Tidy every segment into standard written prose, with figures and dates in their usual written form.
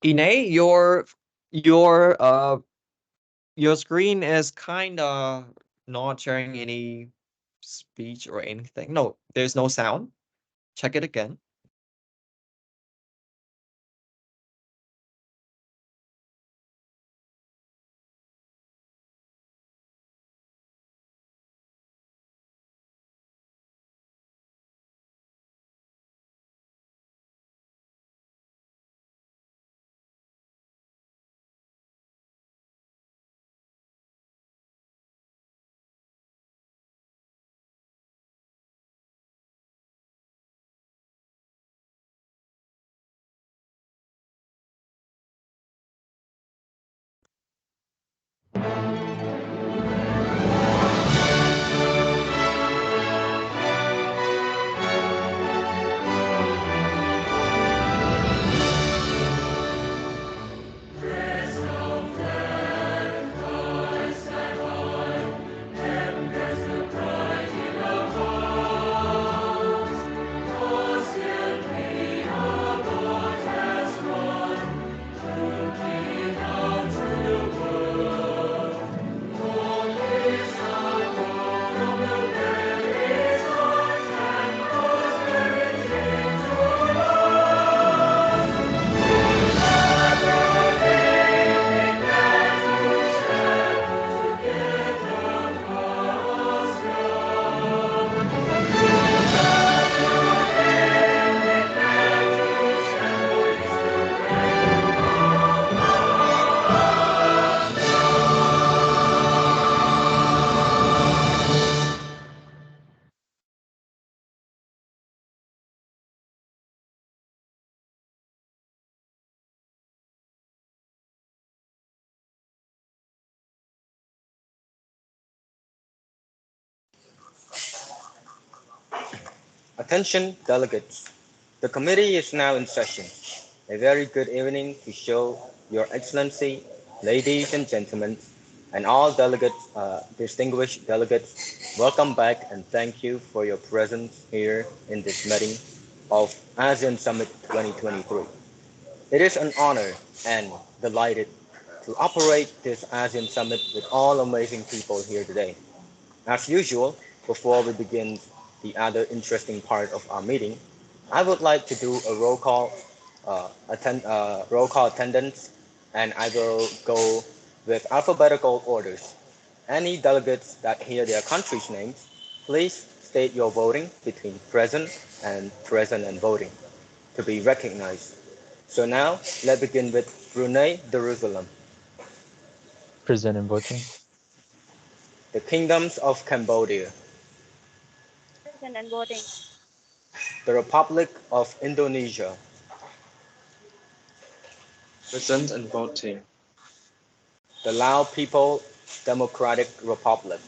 Ine, your screen is kind of not showing any speech or anything. No, there's no sound. Check it again. Attention delegates, the committee is now in session. A very good evening to show Your Excellency, ladies and gentlemen, and all delegates, distinguished delegates, welcome back and thank you for your presence here in this meeting of ASEAN Summit 2023. It is an honor and delighted to operate this ASEAN Summit with all amazing people here today. As usual, before we begin the other interesting part of our meeting, I would like to do a roll call attendance, and I will go with alphabetical orders. Any delegates that hear their country's names, please state your voting between present and voting to be recognized. So now, let's begin with Brunei Darussalam, Present and voting. the Kingdoms of Cambodia, Present and voting. the Republic of Indonesia, Present and voting. the Lao People Democratic Republic,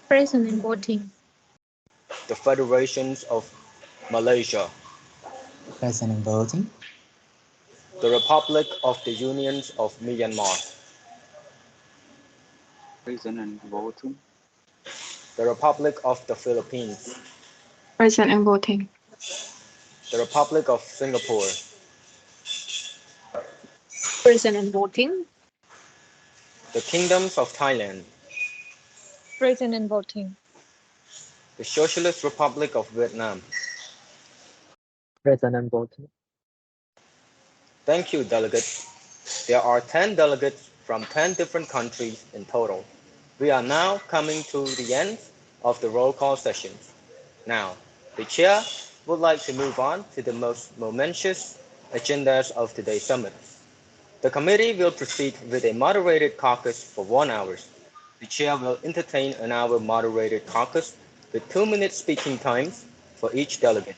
Present and voting. the Federations of Malaysia, Present and voting. the Republic of the Unions of Myanmar, Present and voting. the Republic of the Philippines, Present and voting. the Republic of Singapore, Present and voting. the Kingdoms of Thailand, Present and voting. the Socialist Republic of Vietnam. Present and voting. Thank you, delegates. There are 10 delegates from 10 different countries in total. We are now coming to the end of the roll call sessions. Now, the chair would like to move on to the most momentous agendas of today's summit. The committee will proceed with a moderated caucus for 1 hour. The chair will entertain an hour moderated caucus with 2 minute speaking times for each delegate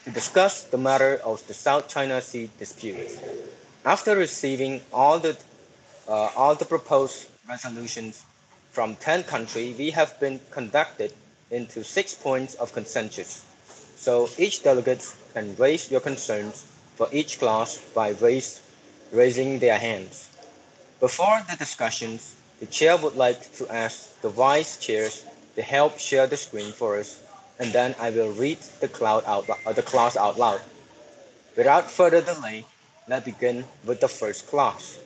to discuss the matter of the South China Sea dispute. After receiving all the proposed resolutions from 10 countries, we have been conducted into 6 points of consensus. So each delegate can raise your concerns for each class by raising their hands. Before the discussions, the chair would like to ask the vice chairs to help share the screen for us, and then I will read the clause out loud. Without further delay, Let's begin with the first clause.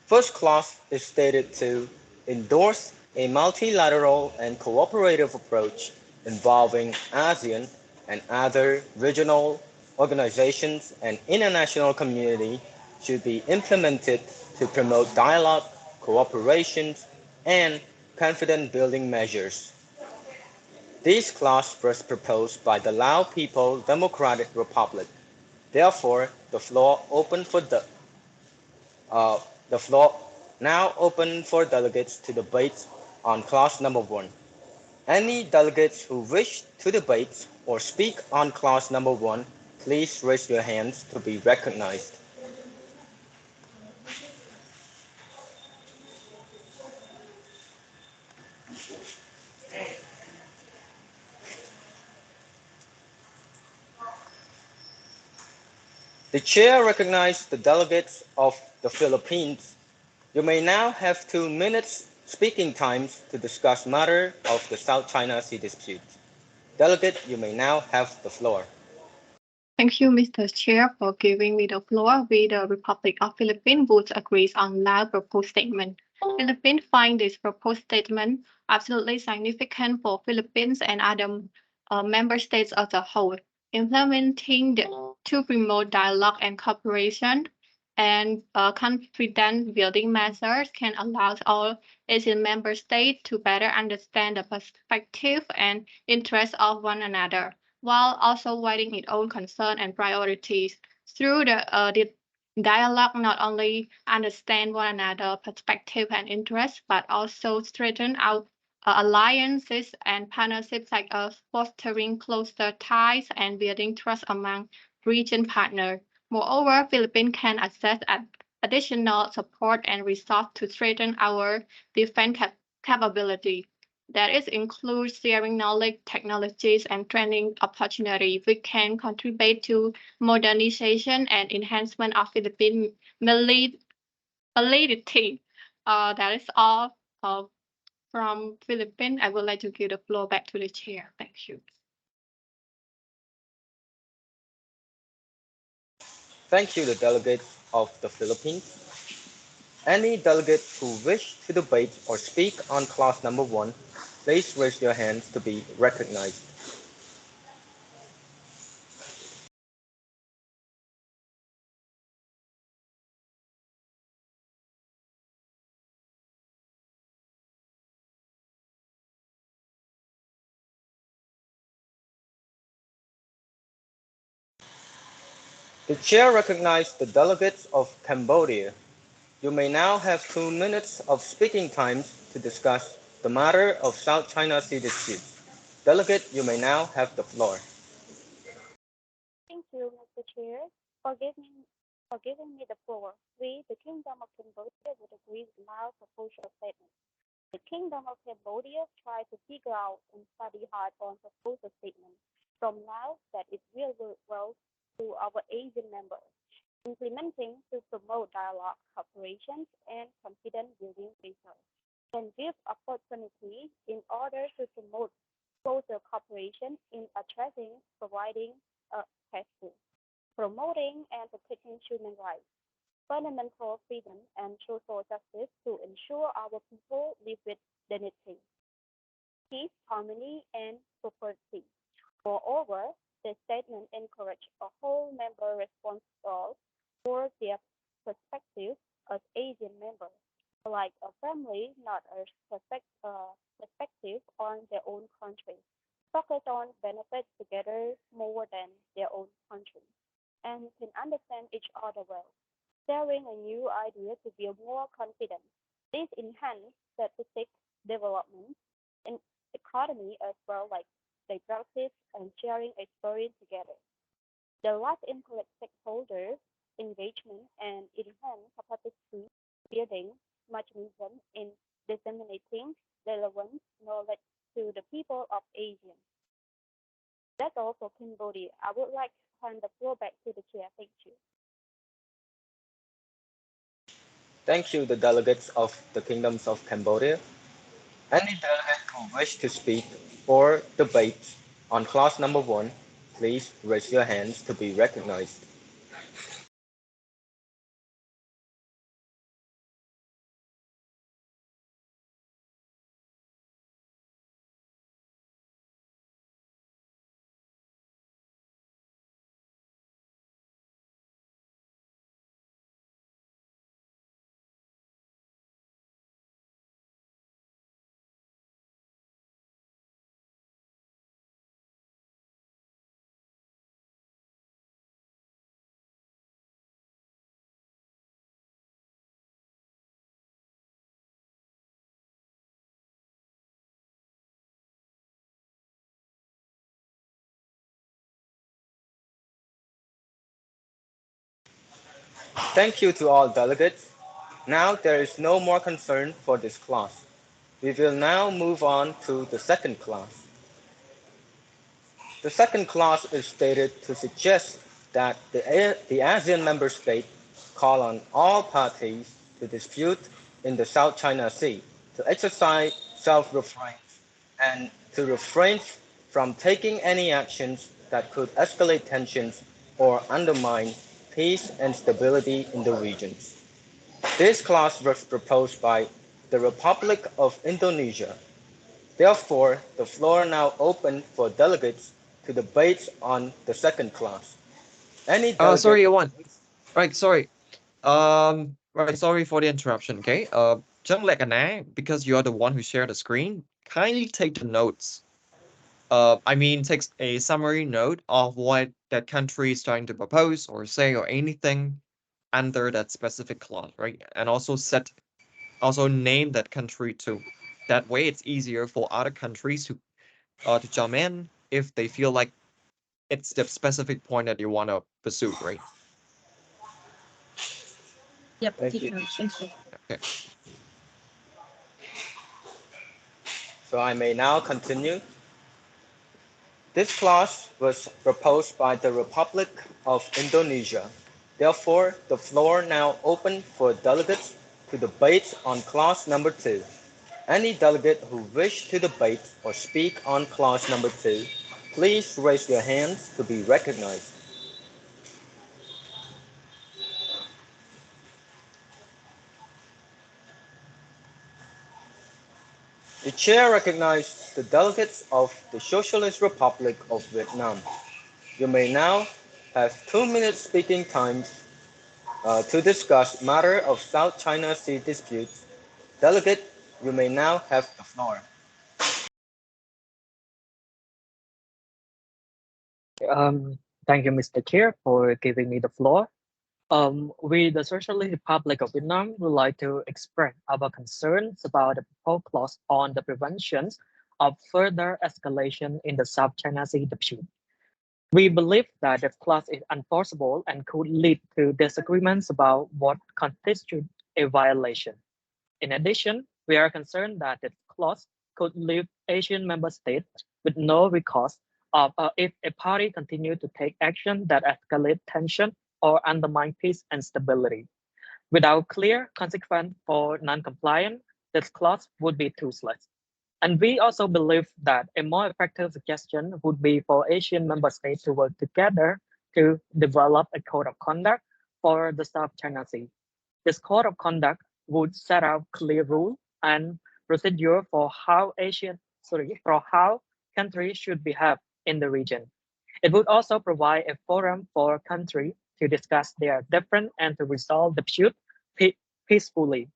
First clause is stated to endorse a multilateral and cooperative approach involving ASEAN and other regional organizations and international community should be implemented to promote dialogue, cooperation, and confidence building measures. This clause was proposed by the Lao People Democratic Republic. Therefore, uh, the floor now open for delegates to debate on clause number one. Any delegates who wish to debate or speak on clause number one, please raise your hands to be recognized. The chair recognizes the delegates of the Philippines. You may now have 2 minutes speaking times to discuss matter of the South China Sea dispute. Delegate, you may now have the floor. Thank you, Mr. Chair, for giving me the floor. We, the Republic of Philippines, would agree on Lao proposed statement. Philippines find this proposed statement absolutely significant for Philippines and other member states as a whole. Implementing to promote dialogue and cooperation and confidence building measures can allow all ASEAN member states to better understand the perspective and interests of one another, while also widening its own concern and priorities. Through the dialogue, not only understand one another perspective and interests, but also strengthen our alliances and partnerships like us, fostering closer ties and building trust among region partners. Moreover, Philippines can access additional support and resources to strengthen our defense capability. That is includes sharing knowledge, technologies, and training opportunities. We can contribute to modernization and enhancement of Philippine military. That is all from Philippines. I would like to give the floor back to the chair. Thank you. Thank you, the delegates of the Philippines. Any delegate who wish to debate or speak on clause number one, please raise your hands to be recognized. The chair recognizes the delegates of Cambodia. You may now have 2 minutes of speaking time to discuss the matter of South China Sea dispute. Delegate, you may now have the floor. Thank you, Mr. Chair, for giving me the floor. We, the Kingdom of Cambodia, would agree with Lao's proposal statement. The Kingdom of Cambodia tried to figure out and study hard on proposal statement from Laos that it will work well to our Asian members, implementing to promote dialogue, cooperation, and confidence building research, and give opportunity in order to promote closer cooperation in addressing, providing testing, promoting and protecting human rights, fundamental freedom, and social justice to ensure our people live with dignity, peace, harmony, and prosperity. Moreover, the statement encouraged a whole member responsible for their perspective as Asian members, like a family, not a perspective on their own country, focus on benefits together more than their own country, and can understand each other well, sharing a new idea to build more confidence. This enhance strategic development in economy as well like they practice and sharing experience together. The right encourage stakeholder engagement and enhance capacity building mechanism in disseminating relevant knowledge to the people of Asia. That's all for Cambodia. I would like to hand the floor back to the chair. Thank you. Thank you, the delegates of the Kingdoms of Cambodia. Any delegate who wish to speak or debate on clause number one, please raise your hands to be recognized. Thank you to all delegates. Now there is no more concern for this class. We will now move on to the second class. The second clause is stated to suggest that the ASEAN member states call on all parties to dispute in the South China Sea to exercise self-restraint and to refrain from taking any actions that could escalate tensions or undermine peace and stability in the region. This clause was proposed by the Republic of Indonesia. Therefore, the floor now open for delegates to debate on the second clause. Any delegate. Sorry, Iwan. Right, sorry. Right, sorry for the interruption, okay? Just like Anna, because you are the one who shared the screen, kindly take the notes. I mean, takes a summary note of what that country is trying to propose or say or anything under that specific clause, right? And also name that country too. That way, it's easier for other countries to jump in if they feel like it's the specific point that you want to pursue, right? Yep, Thank teacher. you. Thank you. Okay. So I may now continue. This clause was proposed by the Republic of Indonesia. Therefore, the floor now open for delegates to debate on clause number 2. Any delegate who wish to debate or speak on clause number 2, please raise your hands to be recognized. The chair recognizes the delegates of the Socialist Republic of Vietnam. You may now have 2 minutes speaking time to discuss matter of South China Sea disputes. Delegate, you may now have the floor. Um, Thank you, Mr. Chair, for giving me the floor. We, the Socialist Republic of Vietnam, would like to express our concerns about the proposed clause on the prevention of further escalation in the South China Sea dispute. We believe that the clause is enforceable and could lead to disagreements about what constitutes a violation. In addition, we are concerned that this clause could leave Asian member states with no recourse if a party continues to take action that escalate tension or undermine peace and stability. Without clear consequence for non-compliance, this clause would be toothless. And we also believe that a more effective suggestion would be for Asian member states to work together to develop a code of conduct for the South China Sea. This code of conduct would set out clear rules and procedure for how countries should behave in the region. It would also provide a forum for countries to discuss their different and to resolve disputes peacefully.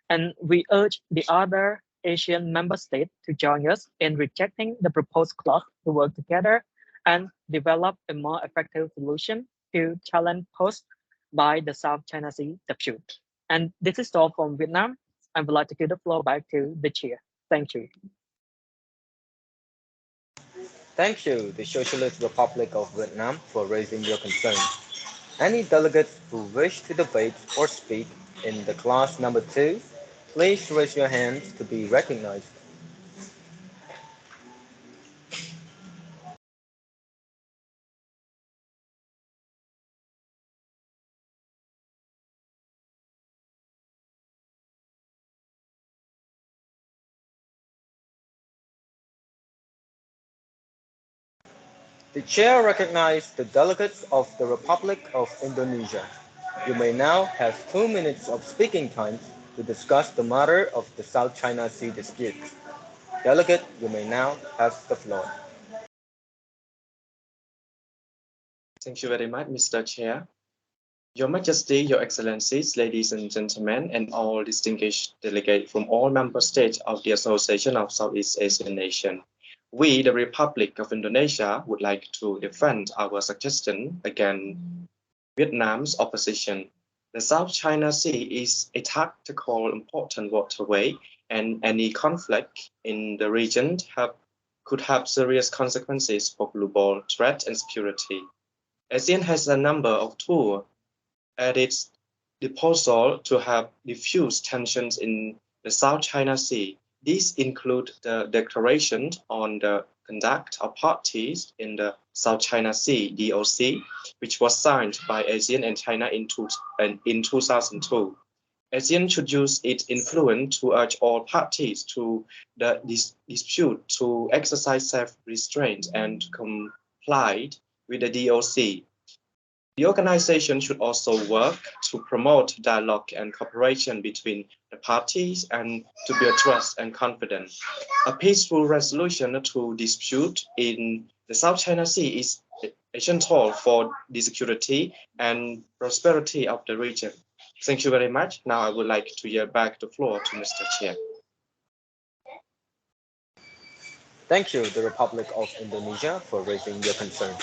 And we urge the other Asian member states to join us in rejecting the proposed clause to work together and develop a more effective solution to challenge posed by the South China Sea dispute. And this is all from Vietnam. I would like to give the floor back to the chair. Thank you. Thank you, the Socialist Republic of Vietnam, for raising your concerns. Any delegates who wish to debate or speak in the class number 2, please raise your hands to be recognized. The chair recognizes the delegates of the Republic of Indonesia. You may now have 2 minutes of speaking time to discuss the matter of the South China Sea dispute. Delegate, you may now have the floor. Thank you very much, Mr. Chair. Your Majesty, Your Excellencies, ladies and gentlemen, and all distinguished delegates from all member states of the Association of Southeast Asian Nations. We, the Republic of Indonesia, would like to defend our suggestion against Vietnam's opposition. The South China Sea is a tactical important waterway, and any conflict in the region could have serious consequences for global threat and security. ASEAN has a number of tools at its proposal to have diffuse tensions in the South China Sea. These include the Declaration on the Conduct of Parties in the South China Sea (DOC), which was signed by ASEAN and China in 2002. ASEAN should use its influence to urge all parties to the dispute to exercise self-restraint and to comply with the DOC. The organization should also work to promote dialogue and cooperation between the parties and to build trust and confidence. A peaceful resolution to dispute in the South China Sea is essential for the security and prosperity of the region. Thank you very much. Now I would like to yield back the floor to Mr. Chair. Thank you, the Republic of Indonesia, for raising your concern.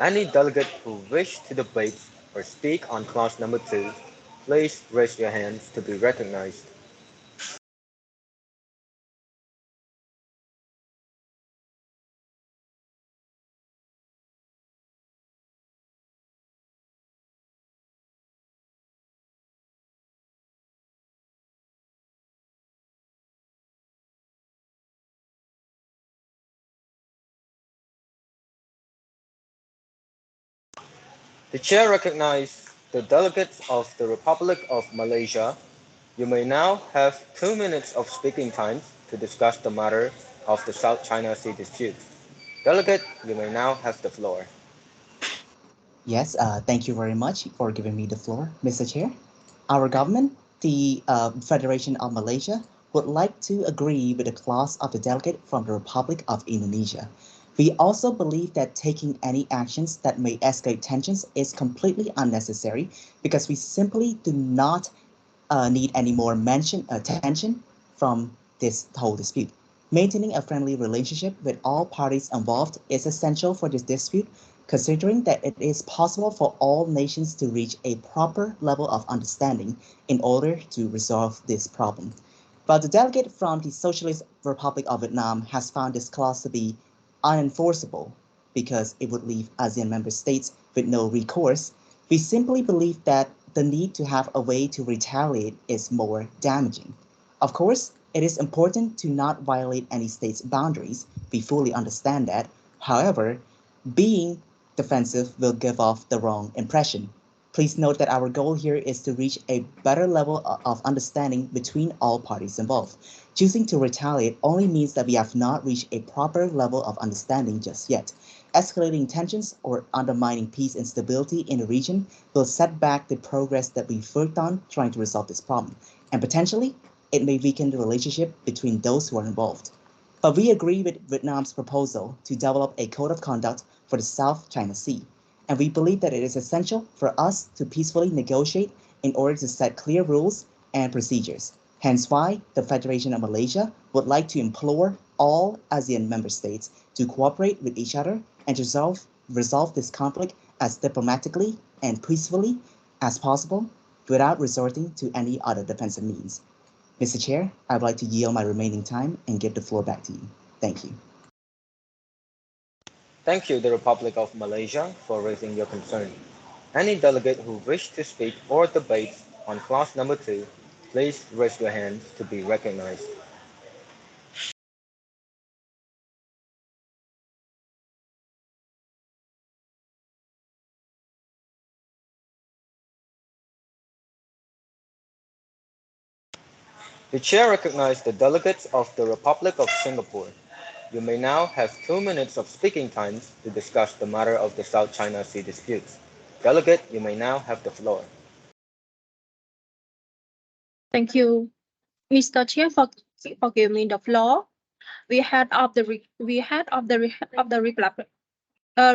Any delegate who wish to debate or speak on clause number 2, please raise your hands to be recognized. The chair recognizes the delegates of the Republic of Malaysia. You may now have 2 minutes of speaking time to discuss the matter of the South China Sea dispute. Delegate, you may now have the floor. Yes, thank you very much for giving me the floor, Mr. Chair. Our government, the Federation of Malaysia, would like to agree with the clause of the delegate from the Republic of Indonesia. We also believe that taking any actions that may escalate tensions is completely unnecessary because we simply do not need any more tension from this whole dispute. Maintaining a friendly relationship with all parties involved is essential for this dispute, considering that it is possible for all nations to reach a proper level of understanding in order to resolve this problem. But the delegate from the Socialist Republic of Vietnam has found this clause to be unenforceable because it would leave ASEAN member states with no recourse. We simply believe that the need to have a way to retaliate is more damaging. Of course, it is important to not violate any state's boundaries. We fully understand that. However, being defensive will give off the wrong impression. Please note that our goal here is to reach a better level of understanding between all parties involved. Choosing to retaliate only means that we have not reached a proper level of understanding just yet. Escalating tensions or undermining peace and stability in the region will set back the progress that we've worked on trying to resolve this problem, and potentially it may weaken the relationship between those who are involved. But we agree with Vietnam's proposal to develop a code of conduct for the South China Sea, and we believe that it is essential for us to peacefully negotiate in order to set clear rules and procedures. Hence why the Federation of Malaysia would like to implore all ASEAN member states to cooperate with each other and to resolve this conflict as diplomatically and peacefully as possible without resorting to any other defensive means. Mr. Chair, I would like to yield my remaining time and give the floor back to you. Thank you. Thank you, the Republic of Malaysia, for raising your concern. Any delegate who wish to speak or debate on clause number 2, please raise your hand to be recognized. The chair recognizes the delegates of the Republic of Singapore. You may now have 2 minutes of speaking time to discuss the matter of the South China Sea disputes. Delegate, you may now have the floor. Thank you, Mr. Chair, for giving me the floor. We head of the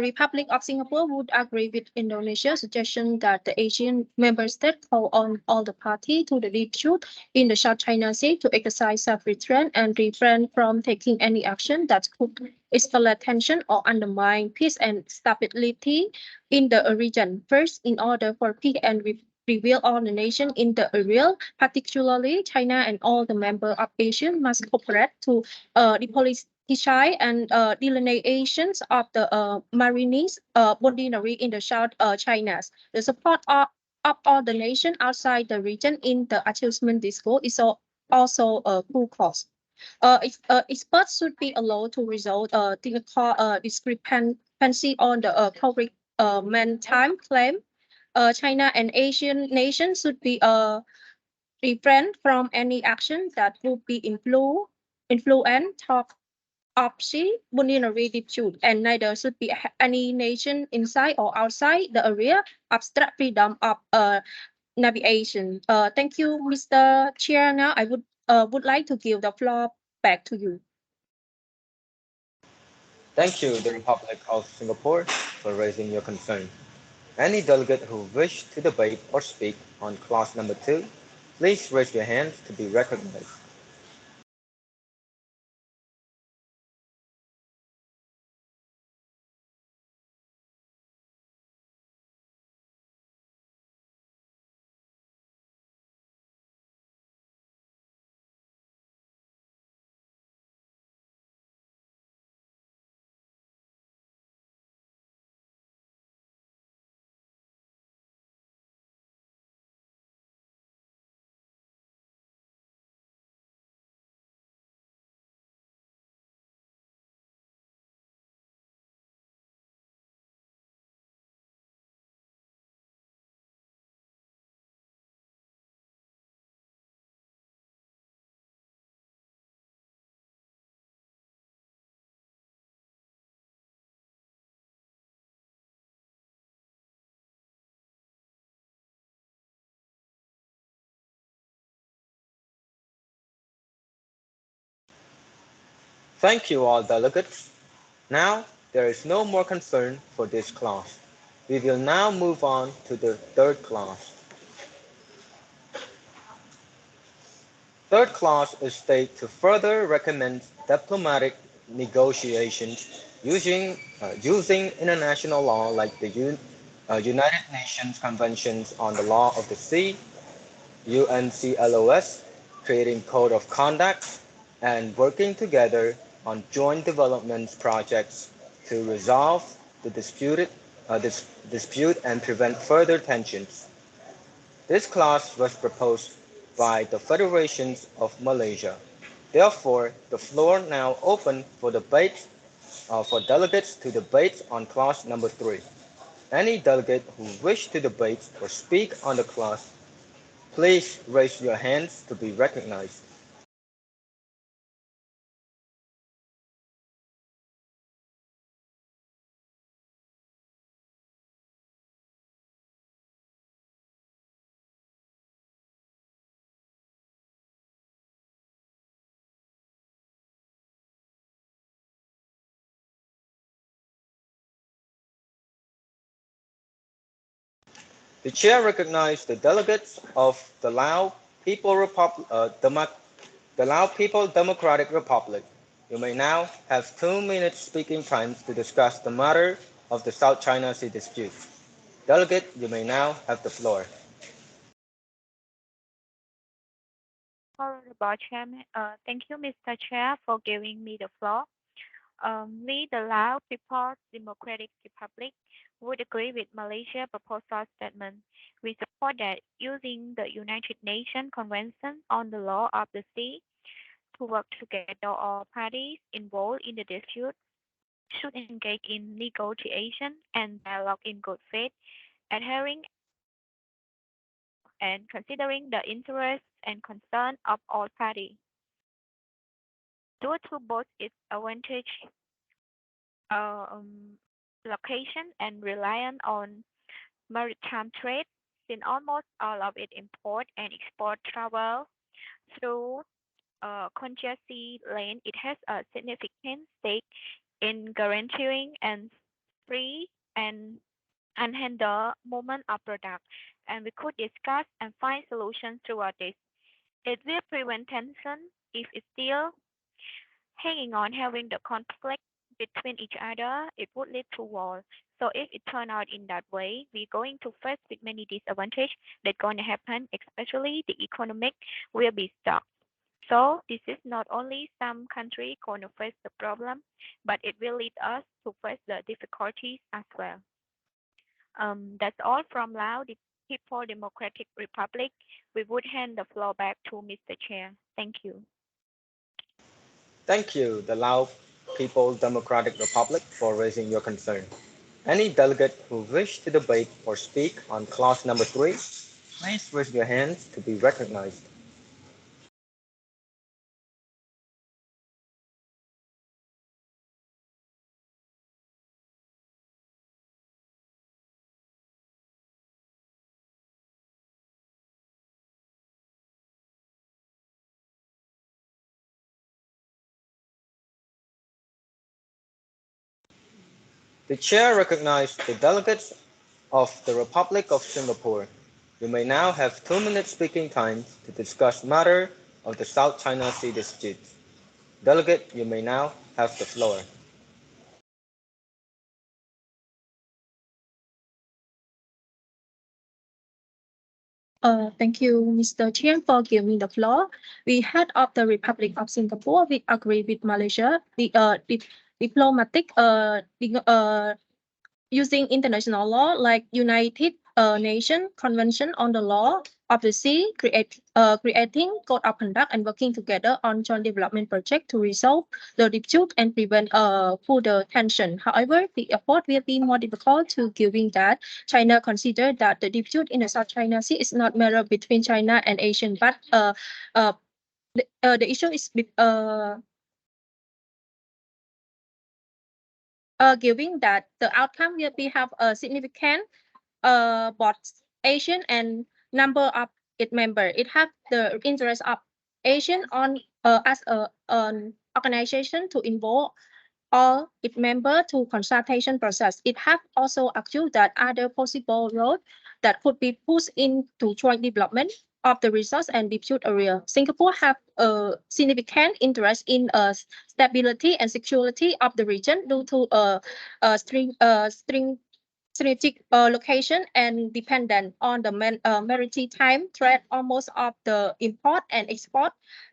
Republic of Singapore would agree with Indonesia's suggestion that the Asian member state call on all the parties to the dispute in the South China Sea to exercise self-restraint and refrain from taking any action that could escalate tension or undermine peace and stability in the region. First, in order for peace and prevail all the nations in the area, particularly China and all the members of ASEAN must cooperate to depoliticize and delineations of the Marinese boundary in the South China. The support of all the nation outside the region in the adjustment discourse is also a full cost. Experts should be allowed to resolve the discrepancy on the correct man time claim. China and Asian nations should be refrain from any action that would be influence talk opsi binary dispute, and neither should be any nation inside or outside the area abstract freedom of navigation. Thank you, Mr. Chair. Now I would like to give the floor back to you. Thank you, the Republic of Singapore, for raising your concern. Any delegate who wish to debate or speak on clause number 2, please raise your hands to be recognized. Thank you all delegates. Now, there is no more concern for this clause. We will now move on to the third clause. Third clause is stated to further recommend diplomatic negotiations using international law like the United Nations Conventions on the Law of the Sea, UNCLOS, creating code of conduct, and working together on joint development projects to resolve the dispute and prevent further tensions. This clause was proposed by the Federation of Malaysia. Therefore, the floor now open for debate for delegates to debate on clause number 3. Any delegate who wish to debate or speak on the clause, please raise your hands to be recognized. The chair recognizes the delegates of the Lao People Democratic Republic. You may now have 2 minutes speaking time to discuss the matter of the South China Sea dispute. Delegate, you may now have the floor. Honorable Chairman, thank you, Mr. Chair, for giving me the floor. We, the Lao People's Democratic Republic, would agree with Malaysia's proposal statement. We support that using the United Nations Convention on the Law of the Sea to work together, all parties involved in the dispute should engage in negotiation and dialogue in good faith, adhering and considering the interests and concerns of all parties. Due to both its advantage, um, location and reliance on maritime trade, since almost all of its import and export travel through congested lane, it has a significant stake in guaranteeing and free and unhindered movement of products. And we could discuss and find solutions throughout this. It will prevent tension if it's still hanging on having the conflict between each other, it would lead to war. So if it turn out in that way, we're going to face with many disadvantages that going to happen, especially the economic will be stuck. So this is not only some country going to face the problem, but it will lead us to face the difficulties as well. That's all from Lao. People Democratic Republic, we would hand the floor back to Mr. Chair. Thank you. Thank you, the Lao People's Democratic Republic, for raising your concern. Any delegate who wish to debate or speak on clause number 3, please raise your hands to be recognized. The chair recognizes the delegates of the Republic of Singapore. You may now have 2 minutes speaking time to discuss matter of the South China Sea dispute. Delegate, you may now have the floor. Thank you, Mr. Chair, for giving me the floor. We head of the Republic of Singapore, we agree with Malaysia, the diplomatic using international law like United Nations Convention on the Law of the Sea, creating code of conduct and working together on joint development project to resolve the dispute and prevent further tension. However, the effort will be more difficult to given that China considered that the dispute in the South China Sea is not matter between China and ASEAN, but the issue is giving that the outcome will be have a significant both ASEAN and number of its member. It have the interest of ASEAN on as an organization to involve all its member to consultation process. It have also argued that other possible road that could be pushed into joint development of the resource and dispute area. Singapore have a significant interest in stability and security of the region due to string strategic location and dependent on the maritime trade. Almost of the import and export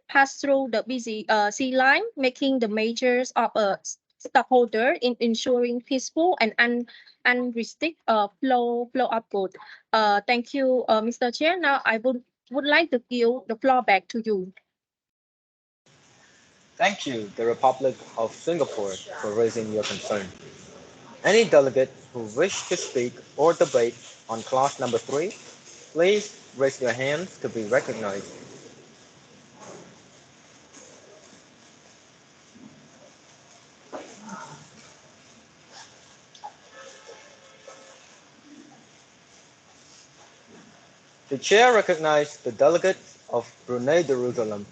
pass through the busy sea line, making the majors of a stockholder in ensuring peaceful and unrestricted flow of goods. Thank you, Mr. Chair. Now I would like to give the floor back to you. Thank you, the Republic of Singapore, for raising your concern. Any delegate who wish to speak or debate on clause number 3, please raise your hands to be recognized. The chair recognizes the delegate of Brunei Darussalam.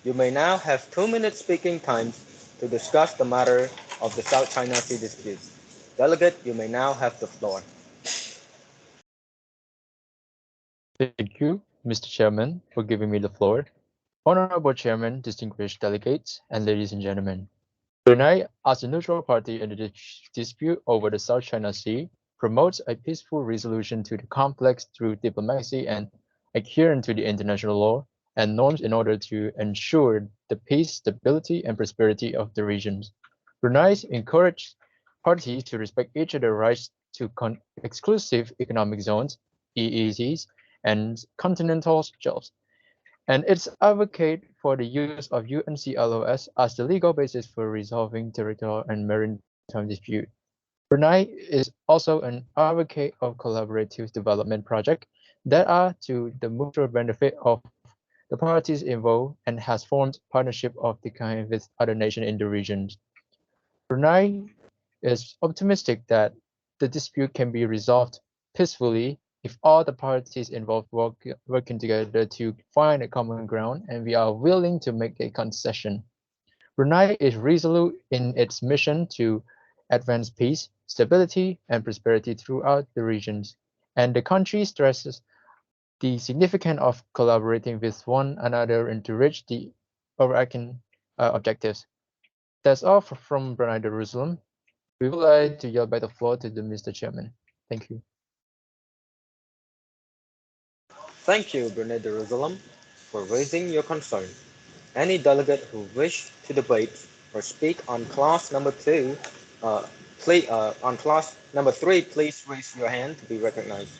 You may now have 2 minutes speaking time to discuss the matter of the South China Sea dispute. Delegate, you may now have the floor. Thank you, Mr. Chairman, for giving me the floor. Honorable Chairman, distinguished delegates, and ladies and gentlemen. Brunei, as a neutral party in the dispute over the South China Sea, promotes a peaceful resolution to the conflicts through diplomacy and adherence to the international law and norms in order to ensure the peace, stability, and prosperity of the regions. Brunei encourages parties to respect each other's rights to exclusive economic zones, EEZs, and continental shelves, and its advocate for the use of UNCLOS as the legal basis for resolving territorial and maritime dispute. Brunei is also an advocate of collaborative development projects that are to the mutual benefit of the parties involved and has formed partnership of the kind with other nations in the region. Brunei is optimistic that the dispute can be resolved peacefully if all the parties involved working together to find a common ground, and we are willing to make a concession. Brunei is resolute in its mission to advance peace, stability, and prosperity throughout the regions, and the country stresses the significance of collaborating with one another and to reach the overarching objectives. That's all from Brunei Darussalam. We would like to yield back the floor to the Mr. Chairman. Thank you. Thank you, Brunei Darussalam, for raising your concern. Any delegate who wish to debate or speak on clause number 2, on clause number 3, please raise your hand to be recognized.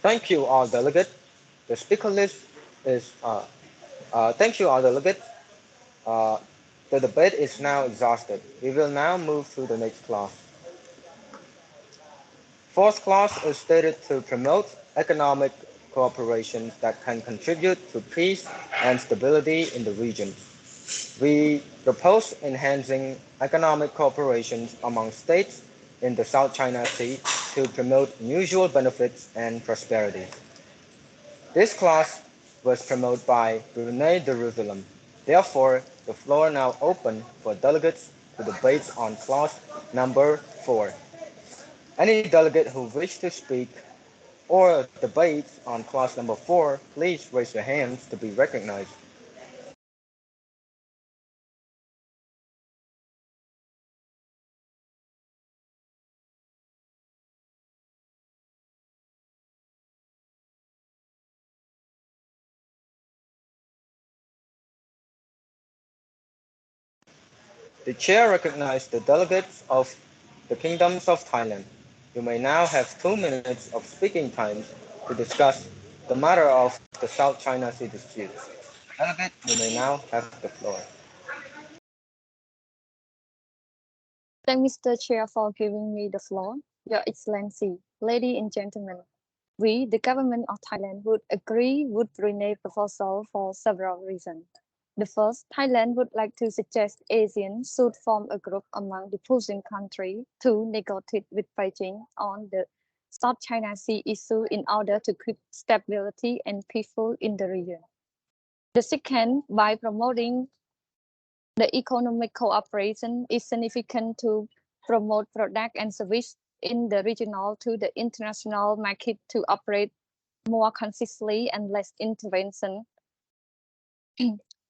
Thank you, all delegates. The speaker list is, thank you, all delegates. Uh, the debate is now exhausted. We will now move to the next clause. Fourth clause is stated to promote economic cooperation that can contribute to peace and stability in the region. We propose enhancing economic cooperation among states in the South China Sea to promote mutual benefits and prosperity. This clause was promoted by Brunei Darussalam. Therefore, the floor now open for delegates to debate on clause number 4. Any delegate who wish to speak or debate on clause number 4, please raise your hands to be recognized. The chair recognizes the delegates of the Kingdoms of Thailand. You may now have 2 minutes of speaking time to discuss the matter of the South China Sea dispute. Delegate, you may now have the floor. Thank Mr. Chair for giving me the floor. Your Excellency, ladies and gentlemen, we, the government of Thailand, would agree with Brune's proposal for several reasons. The first, Thailand would like to suggest ASEAN should form a group among the opposing countries to negotiate with Beijing on the South China Sea issue in order to keep stability and peaceful in the region. The second, by promoting the economic cooperation is significant to promote product and service in the regional to the international market to operate more consistently and less intervention.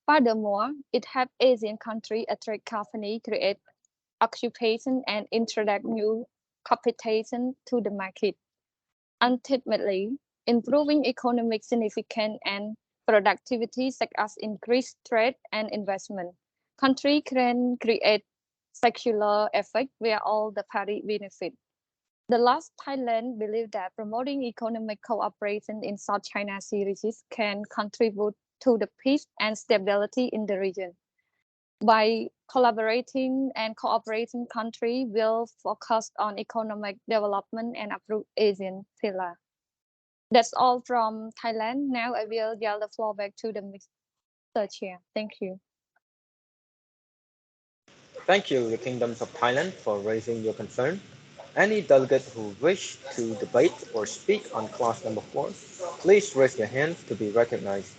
Furthermore, it helps Asian countries attract companies, create occupation, and introduce new competition to the market. Ultimately, improving economic significance and productivity such as increased trade and investment. Country can create secular effect where all the parties benefit. The last Thailand believed that promoting economic cooperation in South China Sea regions can contribute to the peace and stability in the region. By collaborating and cooperating, country will focus on economic development and improve Asian pillar. That's all from Thailand. Now I will yield the floor back to the Mr. Chair. Thank you. Thank you, the Kingdoms of Thailand, for raising your concern. Any delegate who wish to debate or speak on clause number 4, please raise your hands to be recognized.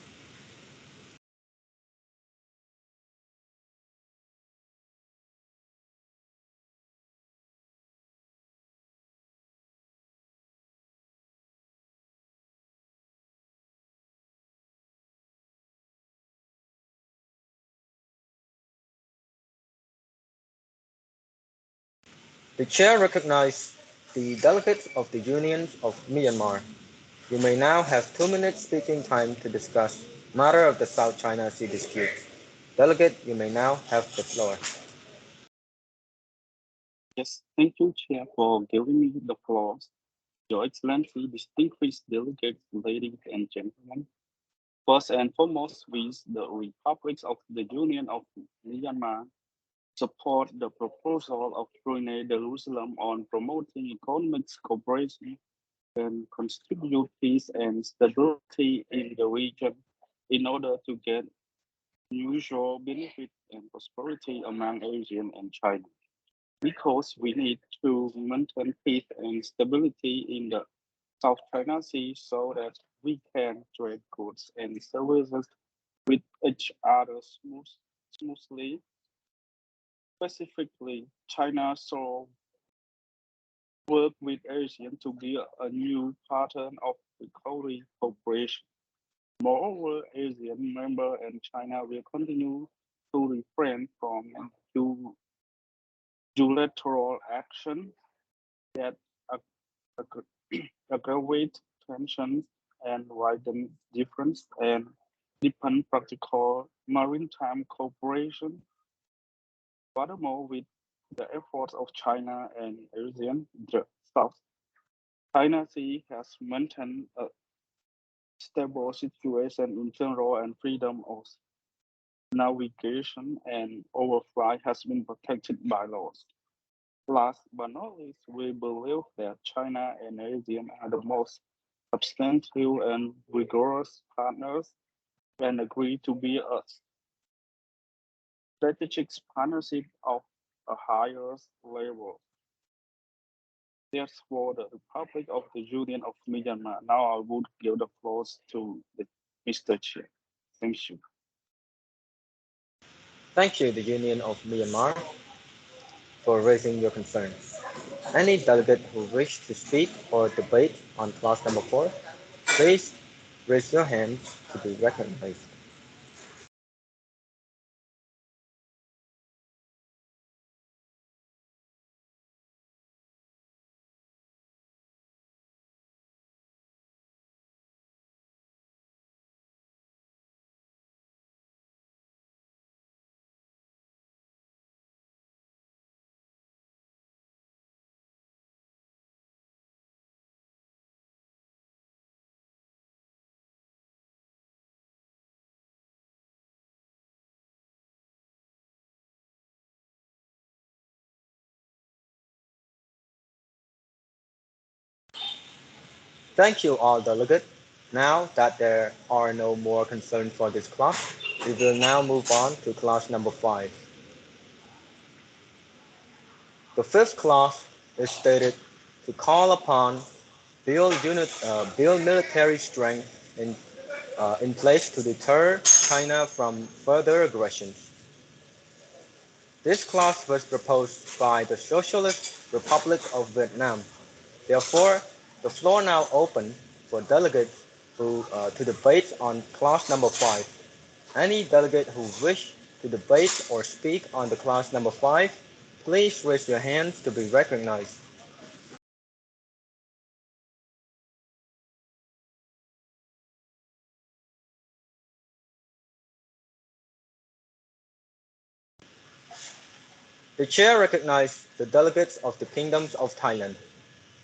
The chair recognizes the delegates of the Unions of Myanmar. You may now have 2 minutes speaking time to discuss matter of the South China Sea dispute. Delegate, you may now have the floor. Yes, thank you, Chair, for giving me the floor. Your Excellency, distinguished delegates, ladies and gentlemen. First and foremost, we, the Republic of the Union of Myanmar, support the proposal of Brunei Darussalam on promoting economic cooperation and contribute peace and stability in the region in order to get mutual benefit and prosperity among ASEAN and China. Because we need to maintain peace and stability in the South China Sea so that we can trade goods and services with each other smoothly. Specifically, China should work with ASEAN to be a new pattern of recovery cooperation. Moreover, ASEAN member and China will continue to refrain from unilateral action that aggravate tensions and widen difference and deepen practical maritime cooperation. Furthermore, with the efforts of China and ASEAN, the South China Sea has maintained a stable situation in general and freedom of navigation and overflight has been protected by laws. Last but not least, we believe that China and ASEAN are the most substantial and rigorous partners and agree to be a strategic partnership of a higher level. That's for the Republic of the Union of Myanmar. Now I would give the floor to Mr. Chair. Thank you. Thank you, the Union of Myanmar, for raising your concerns. Any delegate who wish to speak or debate on clause number 4, please raise your hand to be recognized. Thank you all delegates. Now that there are no more concerns for this clause, we will now move on to clause number 5. The fifth clause is stated to call upon build military strength in place to deter China from further aggressions. This clause was proposed by the Socialist Republic of Vietnam. Therefore, the floor now open for delegates to debate on clause number 5. Any delegate who wish to debate or speak on the clause number 5, please raise your hands to be recognized. The chair recognizes the delegates of the Kingdoms of Thailand.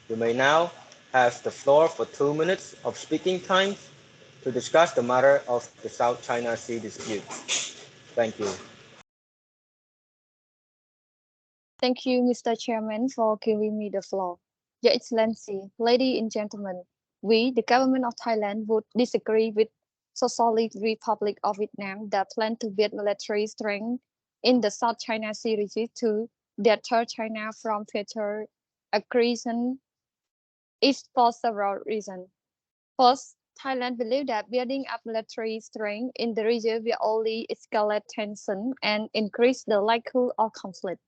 You may now have the floor for 2 minutes of speaking time to discuss the matter of the South China Sea dispute. Thank you. Thank you, Mr. Chairman, for giving me the floor. Your Excellency, ladies and gentlemen, we, the government of Thailand, would disagree with Socialist Republic of Vietnam that plan to build military strength in the South China Sea region to deter China from future aggression is for several reasons. First, Thailand believes that building up military strength in the region will only escalate tension and increase the likelihood of conflict.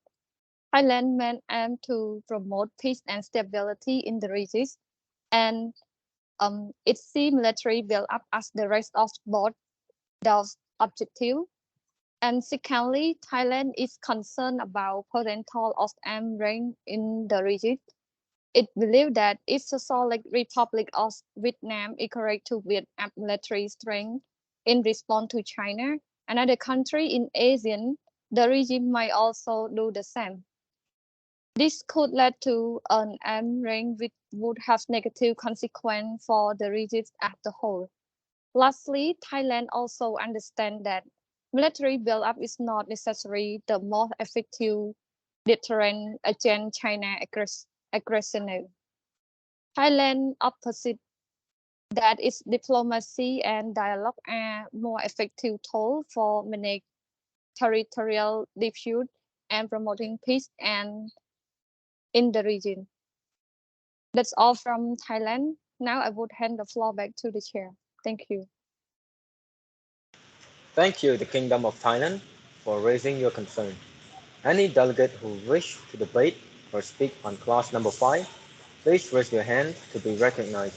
Thailand may aim to promote peace and stability in the region, and it sees military build up as the rest of both those objectives. And secondly, Thailand is concerned about potential of armed race in the region. It believes that if the Socialist Republic of Vietnam encouraged to build up military strength in response to China, another country in ASEAN, the regime might also do the same. This could lead to an arms race which would have negative consequences for the region as a whole. Lastly, Thailand also understands that military build-up is not necessarily the most effective deterrent against China aggression. Thailand opposite that its diplomacy and dialogue are more effective tools for managing territorial dispute and promoting peace and in the region. That's all from Thailand. Now I would hand the floor back to the chair. Thank you. Thank you, the Kingdom of Thailand, for raising your concern. Any delegate who wish to debate or speak on clause number 5, please raise your hand to be recognized.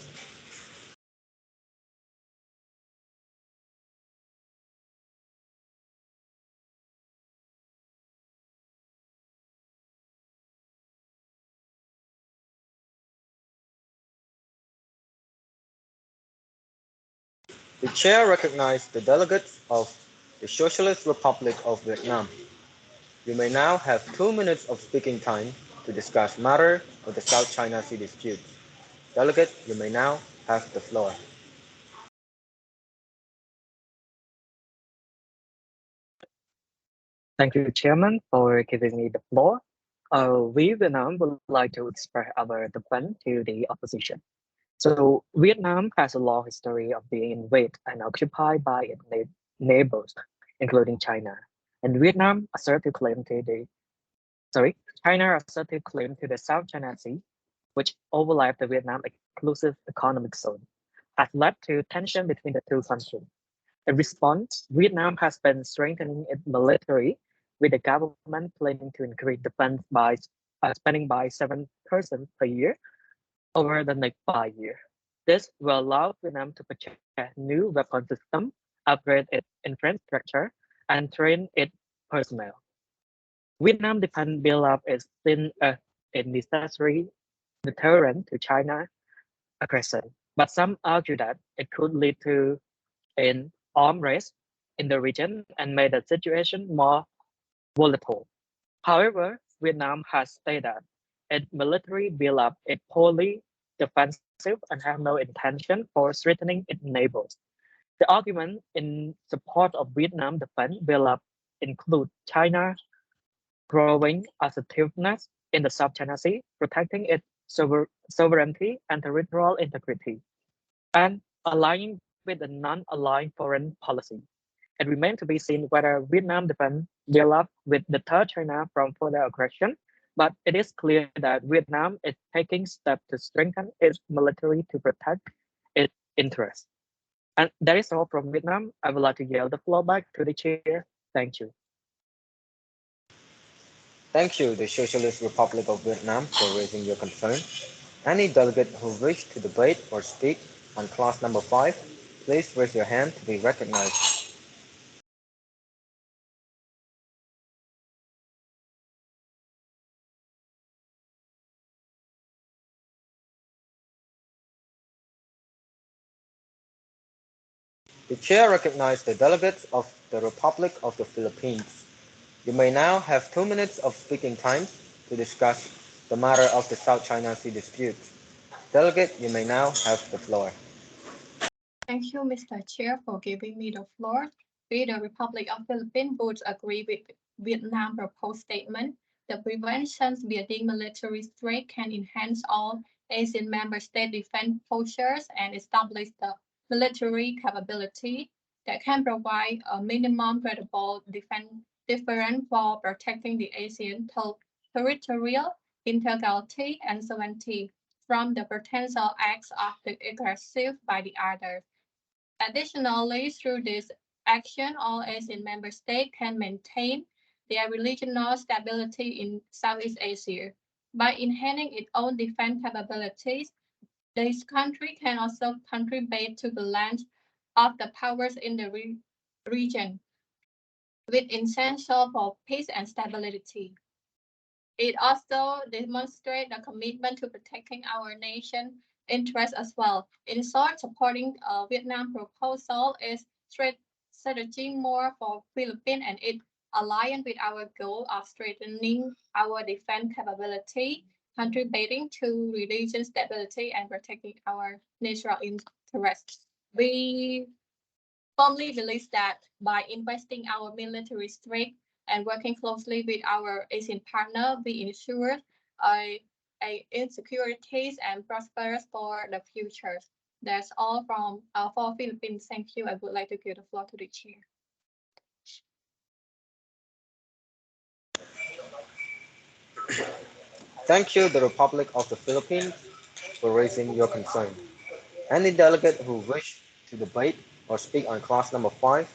The chair recognizes the delegates of the Socialist Republic of Vietnam. You may now have 2 minutes of speaking time to discuss matter of the South China Sea dispute. Delegate, you may now have the floor. Thank you, Chairman, for giving me the floor. We, Vietnam, would like to express our defense to the opposition. So, Vietnam has a long history of being invaded and occupied by its neighbors, including China. And Vietnam asserted claim to China asserted claim to the South China Sea, which overlapped the Vietnam exclusive economic zone, has led to tension between the two countries. In response, Vietnam has been strengthening its military, with the government planning to increase defense by spending by 7% per year over the next 5 years. This will allow Vietnam to purchase new weapon systems, upgrade its infrastructure, and train its personnel. Vietnam defense build-up is seen as a necessary deterrent to China aggression, but some argue that it could lead to an arms race in the region and make the situation more volatile. However, Vietnam has stated that its military build-up is wholly defensive and have no intention for threatening its neighbors. The argument in support of Vietnam defense build-up include China growing assertiveness in the South China Sea, protecting its sovereignty and territorial integrity, and aligning with a non-aligned foreign policy. It remains to be seen whether Vietnam defense will up with deter China from further aggression, but it is clear that Vietnam is taking steps to strengthen its military to protect its interests. And that is all from Vietnam. I would like to yield the floor back to the chair. Thank you. Thank you, the Socialist Republic of Vietnam, for raising your concern. Any delegate who wish to debate or speak on clause number 5, please raise your hand to be recognized. The chair recognizes the delegates of the Republic of the Philippines. You may now have 2 minutes of speaking time to discuss the matter of the South China Sea dispute. Delegate, you may now have the floor. Thank you, Mr. Chair, for giving me the floor. We, the Republic of Philippines, would agree with Vietnam proposed statement. The prevention building military strength can enhance all ASEAN member state defense postures and establish the military capability that can provide a minimum credible defense difference for protecting the ASEAN territorial integrity and sovereignty from the potential acts of the aggressive by the other. Additionally, through this action, all ASEAN member states can maintain their regional stability in Southeast Asia. By enhancing its own defense capabilities, this country can also contribute to the balance of the powers in the region, with essential for peace and stability. It also demonstrates the commitment to protecting our nation interests as well. In short, supporting Vietnam proposal is strategy more for Philippines and it aligns with our goal of strengthening our defense capability, contributing to region stability and protecting our national interests. We firmly believes that by investing our military strength and working closely with our ASEAN partner, we ensure a insecurities and prosperous for the future. That's all from for Philippines. Thank you. I would like to give the floor to the chair. Thank you, the Republic of the Philippines, for raising your concern. Any delegate who wish to debate or speak on clause number 5,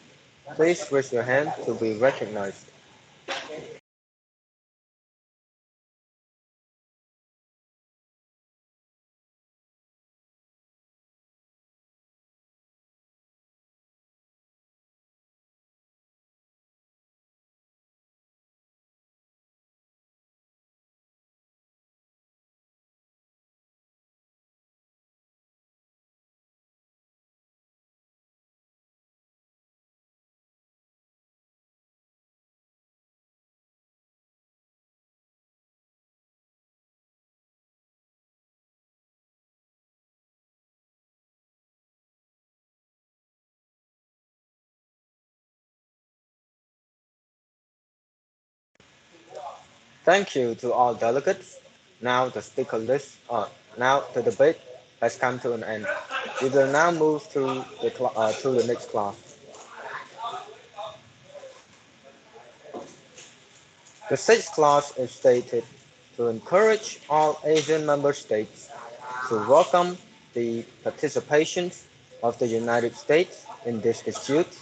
please raise your hand to be recognized. Thank you to all delegates. Now now the debate has come to an end. We will now move to the next class. The sixth clause is stated to encourage all Asian member states to welcome the participation of the United States in this dispute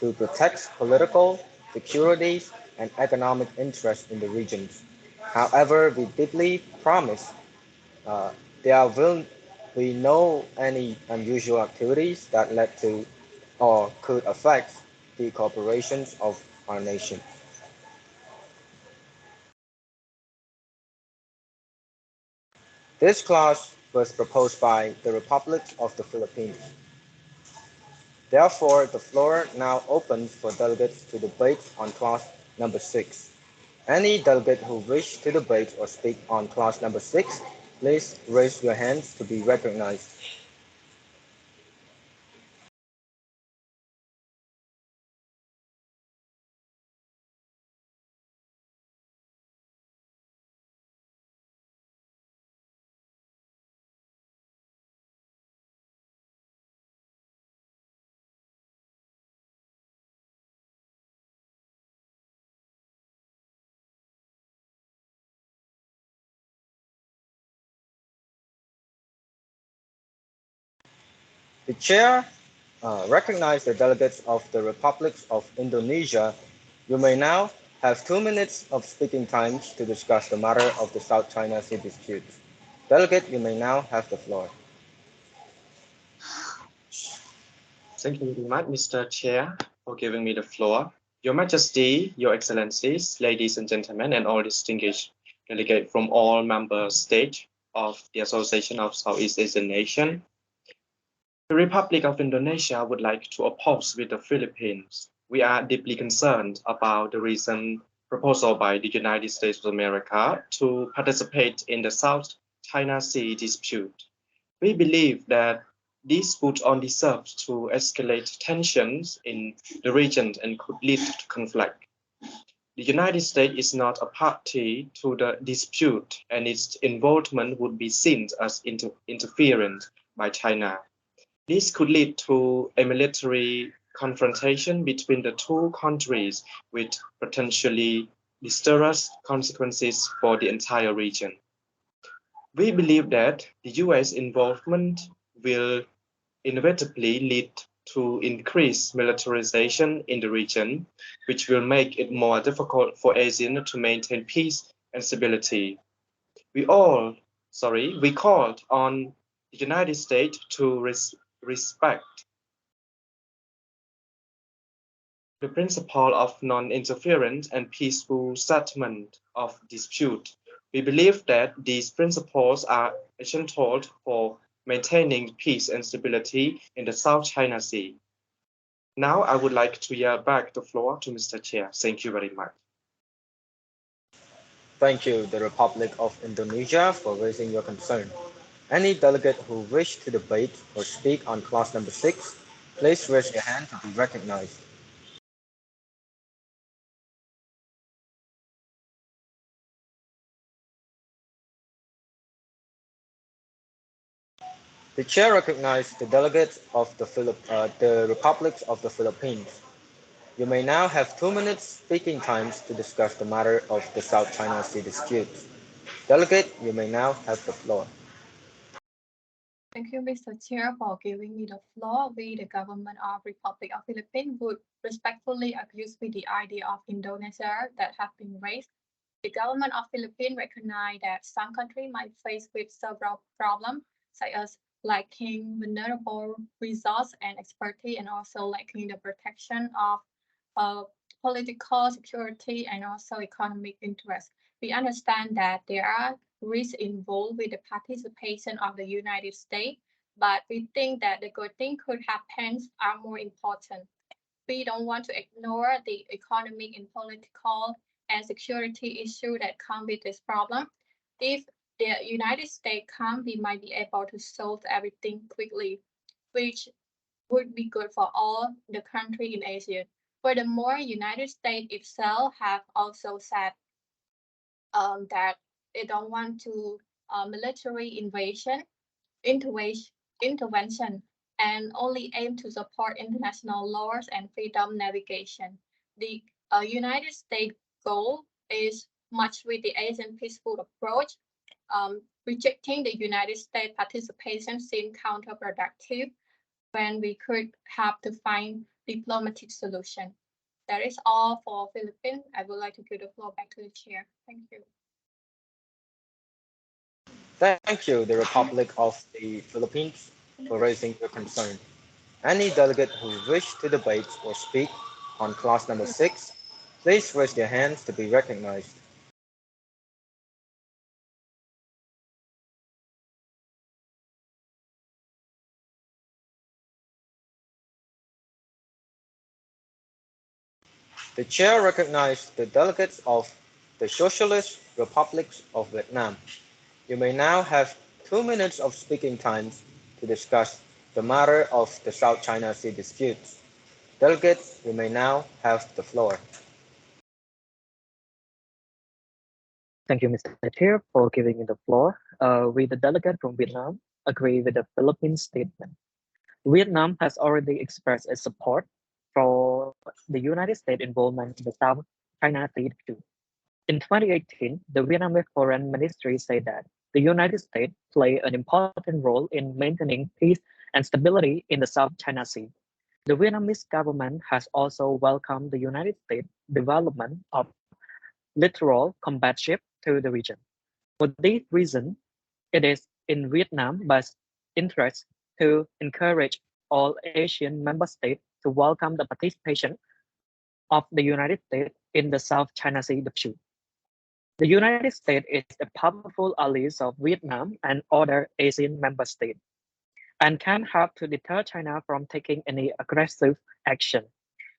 to protect political, security, and economic interests in the regions. However, we deeply promise uh, there will be no any unusual activities that led to or could affect the cooperation of our nation. This clause was proposed by the Republic of the Philippines. Therefore, the floor now opens for delegates to debate on clause number 6. Any delegate who wish to debate or speak on clause number 6, please raise your hands to be recognized. The chair recognizes the delegates of the Republic of Indonesia. You may now have 2 minutes of speaking time to discuss the matter of the South China Sea dispute. Delegate, you may now have the floor. Thank you very much, Mr. Chair, for giving me the floor. Your Majesty, Your Excellencies, ladies and gentlemen, and all distinguished delegates from all member states of the Association of Southeast Asian Nations. The Republic of Indonesia would like to oppose with the Philippines. We are deeply concerned about the recent proposal by the United States of America to participate in the South China Sea dispute. We believe that this would only serve to escalate tensions in the region and could lead to conflict. The United States is not a party to the dispute, and its involvement would be seen as interference by China. This could lead to a military confrontation between the two countries with potentially disastrous consequences for the entire region. We believe that the US involvement will inevitably lead to increased militarization in the region, which will make it more difficult for ASEAN to maintain peace and stability. We called on the United States to respect the principle of non-interference and peaceful settlement of dispute. We believe that these principles are essential for maintaining peace and stability in the South China Sea. Now I would like to yield back the floor to Mr. Chair. Thank you very much. Thank you, the Republic of Indonesia, for raising your concern. Any delegate who wish to debate or speak on clause number 6, please raise your hand to be recognized. The chair recognizes the delegates of the Republic of the Philippines. You may now have 2 minutes speaking times to discuss the matter of the South China Sea dispute. Delegate, you may now have the floor. Thank you, Mr. Chair, for giving me the floor. We, the government of Republic of Philippines, would respectfully agree with the idea of Indonesia that have been raised. The government of Philippines recognize that some countries might face with several problems, such as lacking vulnerable resources and expertise, and also lacking the protection of political security and also economic interests. We understand that there are risks involved with the participation of the United States, but we think that the good thing could happen are more important. We don't want to ignore the economic and political and security issue that come with this problem. If the United States come, we might be able to solve everything quickly, which would be good for all the country in Asia. Furthermore, United States itself have also said that they don't want to military intervention, and only aim to support international laws and freedom navigation. The United States goal is much with the Asian peaceful approach. Rejecting the United States participation seemed counterproductive when we could have to find diplomatic solution. That is all for Philippines. I would like to give the floor back to the chair. Thank you. Thank you, the Republic of the Philippines, for raising your concern. Any delegate who wish to debate or speak on clause number 6, please raise their hands to be recognized. The chair recognizes the delegates of the Socialist Republics of Vietnam. You may now have 2 minutes of speaking time to discuss the matter of the South China Sea disputes. Delegates, you may now have the floor. Thank you, Mr. Chair, for giving me the floor. We, the delegate from Vietnam, agree with the Philippines statement. Vietnam has already expressed its support for the United States involvement in the South China Sea issue. In 2018, the Vietnamese Foreign Ministry said that the United States play an important role in maintaining peace and stability in the South China Sea. The Vietnamese government has also welcomed the United States development of littoral combat ship to the region. For this reason, it is in Vietnam's best interest to encourage all Asian member states to welcome the participation of the United States in the South China Sea dispute. The United States is a powerful ally of Vietnam and other ASEAN member states, and can help to deter China from taking any aggressive action,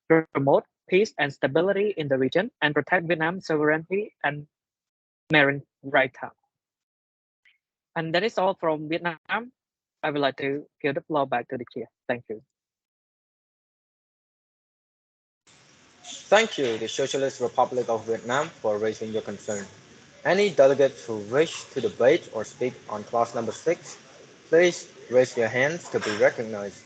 promote peace and stability in the region, and protect Vietnam's sovereignty and maritime rights. And that is all from Vietnam. I would like to give the floor back to the chair. Thank you. Thank you, the Socialist Republic of Vietnam, for raising your concern. Any delegates who wish to debate or speak on clause number 6, please raise your hands to be recognized.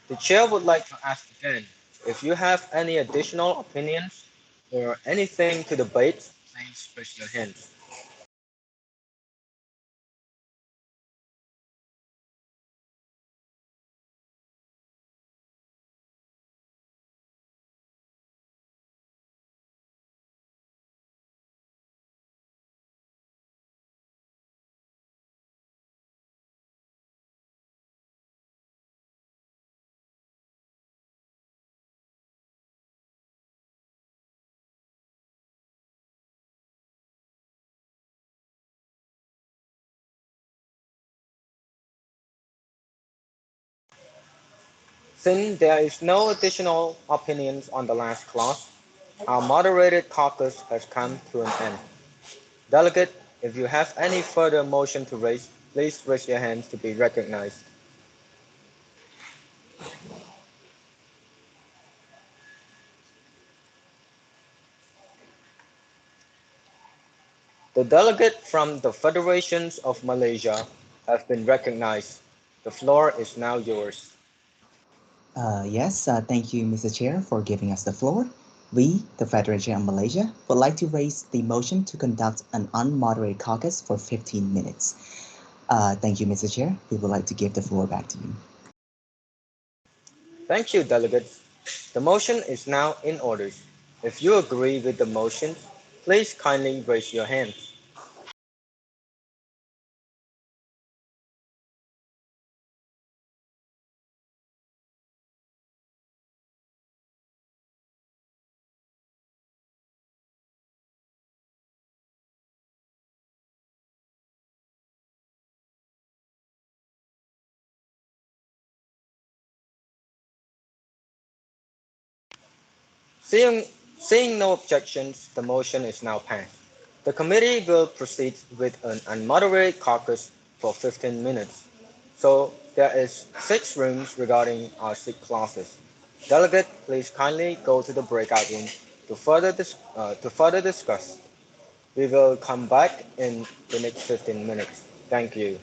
The chair would like to ask again, if you have any additional opinions or anything to debate, please raise your hands. Since there is no additional opinions on the last clause, our moderated caucus has come to an end. Delegate, if you have any further motion to raise, please raise your hands to be recognized. The delegate from the Federations of Malaysia have been recognized. The floor is now yours. Yes, thank you, Mr. Chair, for giving us the floor. We, the Federation of Malaysia, would like to raise the motion to conduct an unmoderated caucus for 15 minutes. Thank you, Mr. Chair. We would like to give the floor back to you. Thank you, delegates. The motion is now in order. If you agree with the motion, please kindly raise your hands. Seeing no objections, the motion is now passed. The committee will proceed with an unmoderated caucus for 15 minutes. So there is 6 rooms regarding our 6 clauses. Delegate, please kindly go to the breakout room to further discuss. We will come back in the next 15 minutes. Thank you.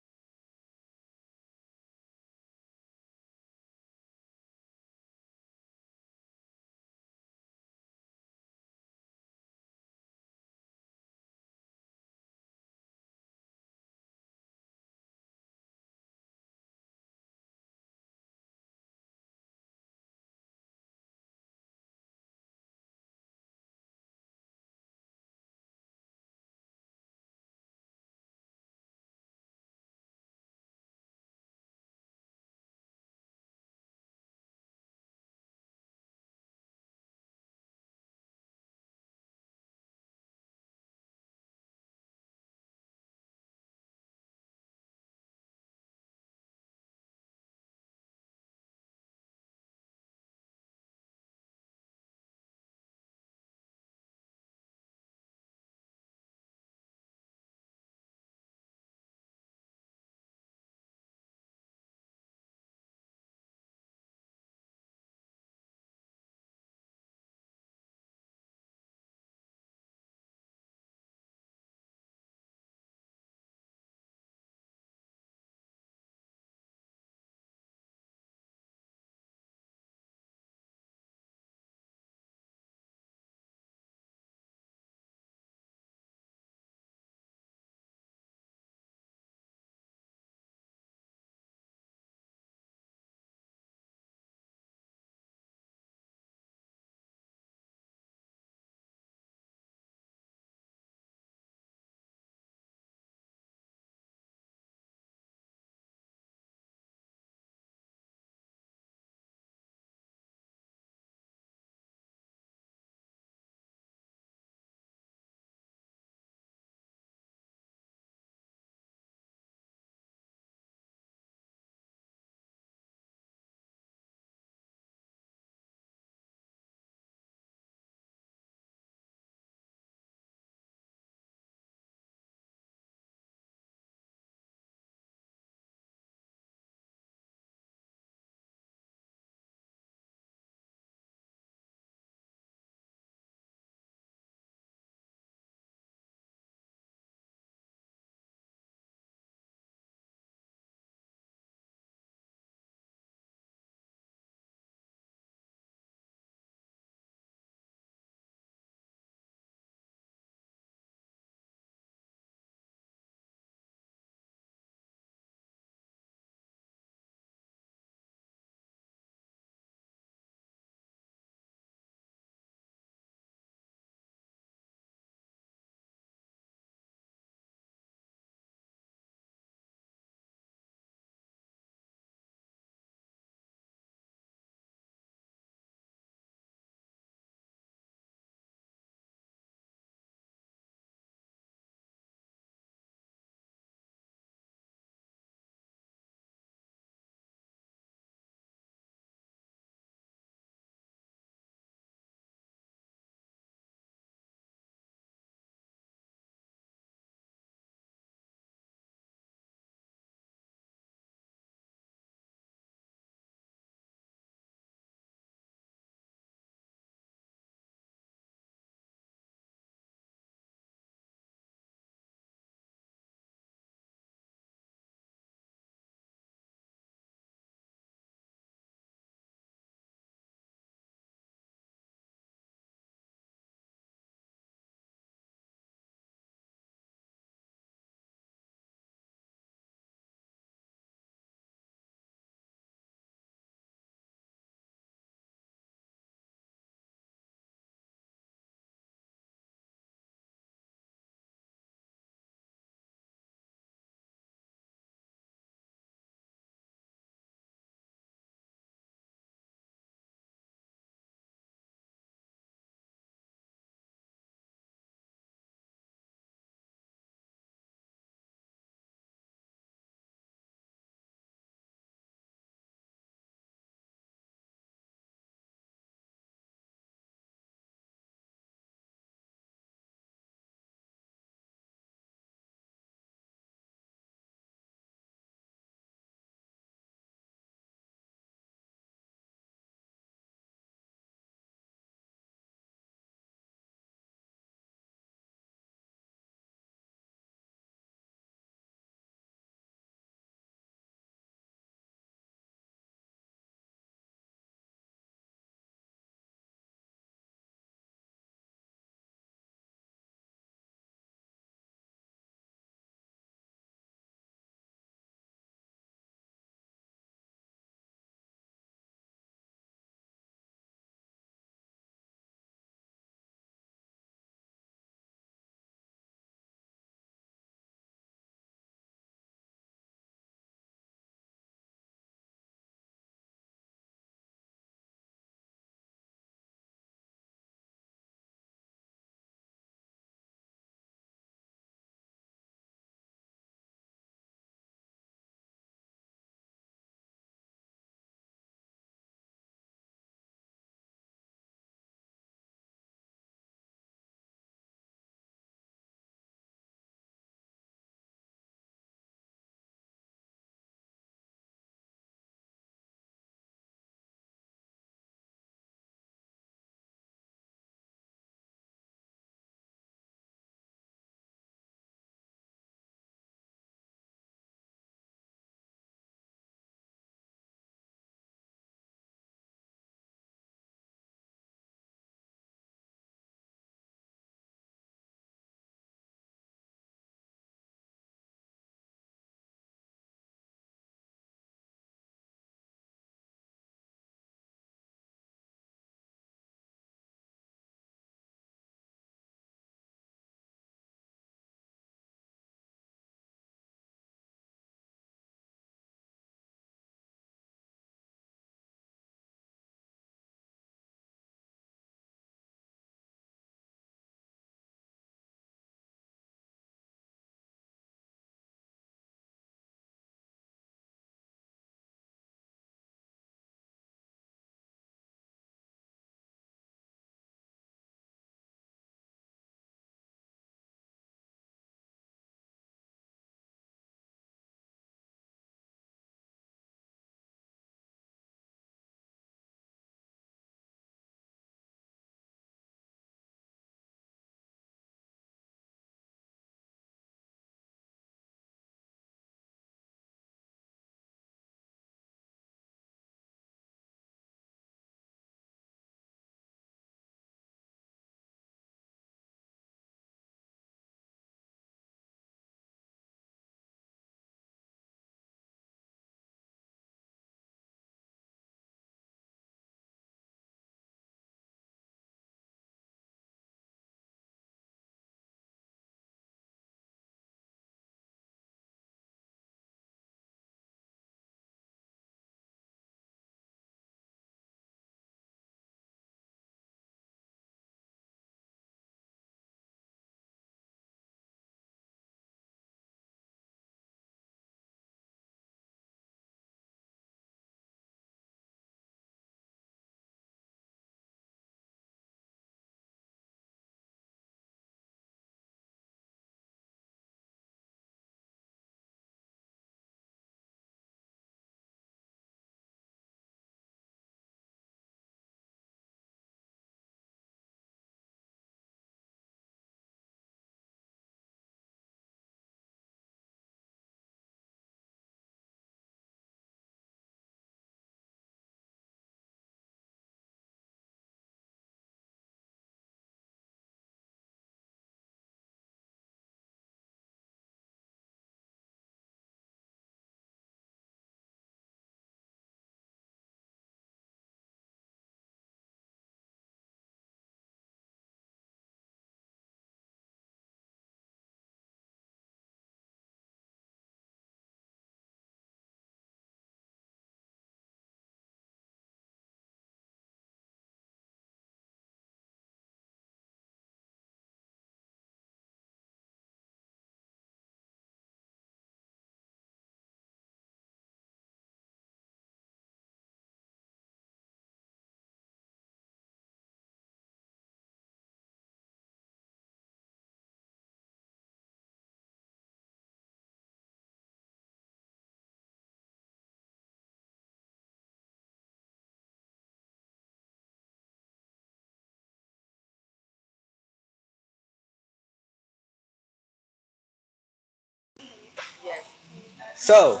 So,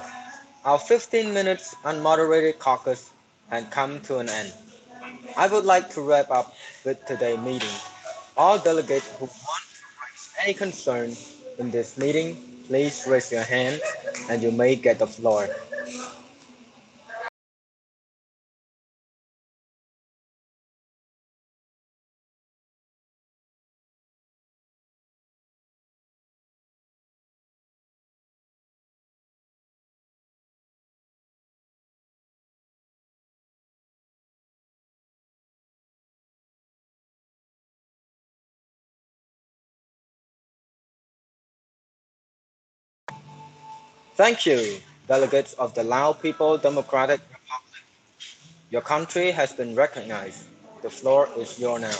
our 15 minutes unmoderated caucus had come to an end. I would like to wrap up with today's meeting. All delegates who want to raise any concern in this meeting, please raise your hand and you may get the floor. Thank you, delegates of the Lao People Democratic Republic. Your country has been recognized. The floor is yours now.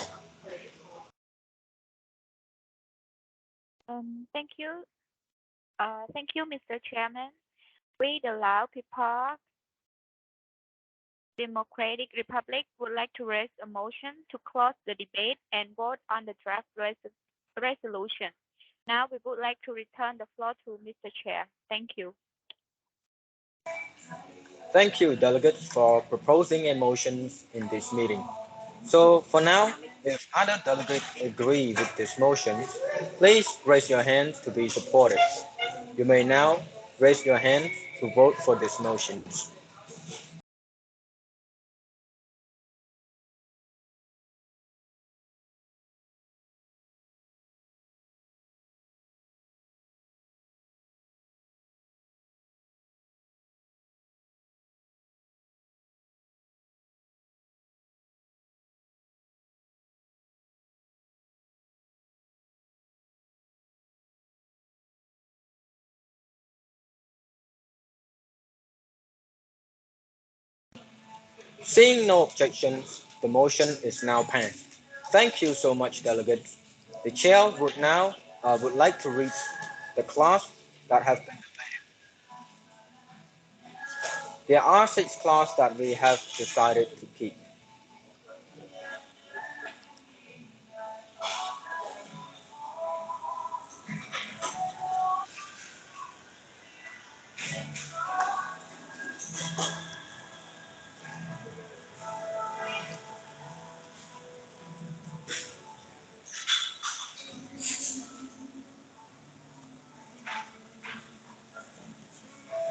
Thank you. Thank you, Mr. Chairman. We, the Lao People Democratic Republic, would like to raise a motion to close the debate and vote on the draft resolution. Now we would like to return the floor to Mr. Chair. Thank you. Thank you, delegates, for proposing a motion in this meeting. So for now, if other delegates agree with this motion, please raise your hand to be supported. You may now raise your hand to vote for this motion. Seeing no objections, the motion is now passed. Thank you so much, delegates. The chair would like to read the clause that have been. There are 6 clauses that we have decided to keep.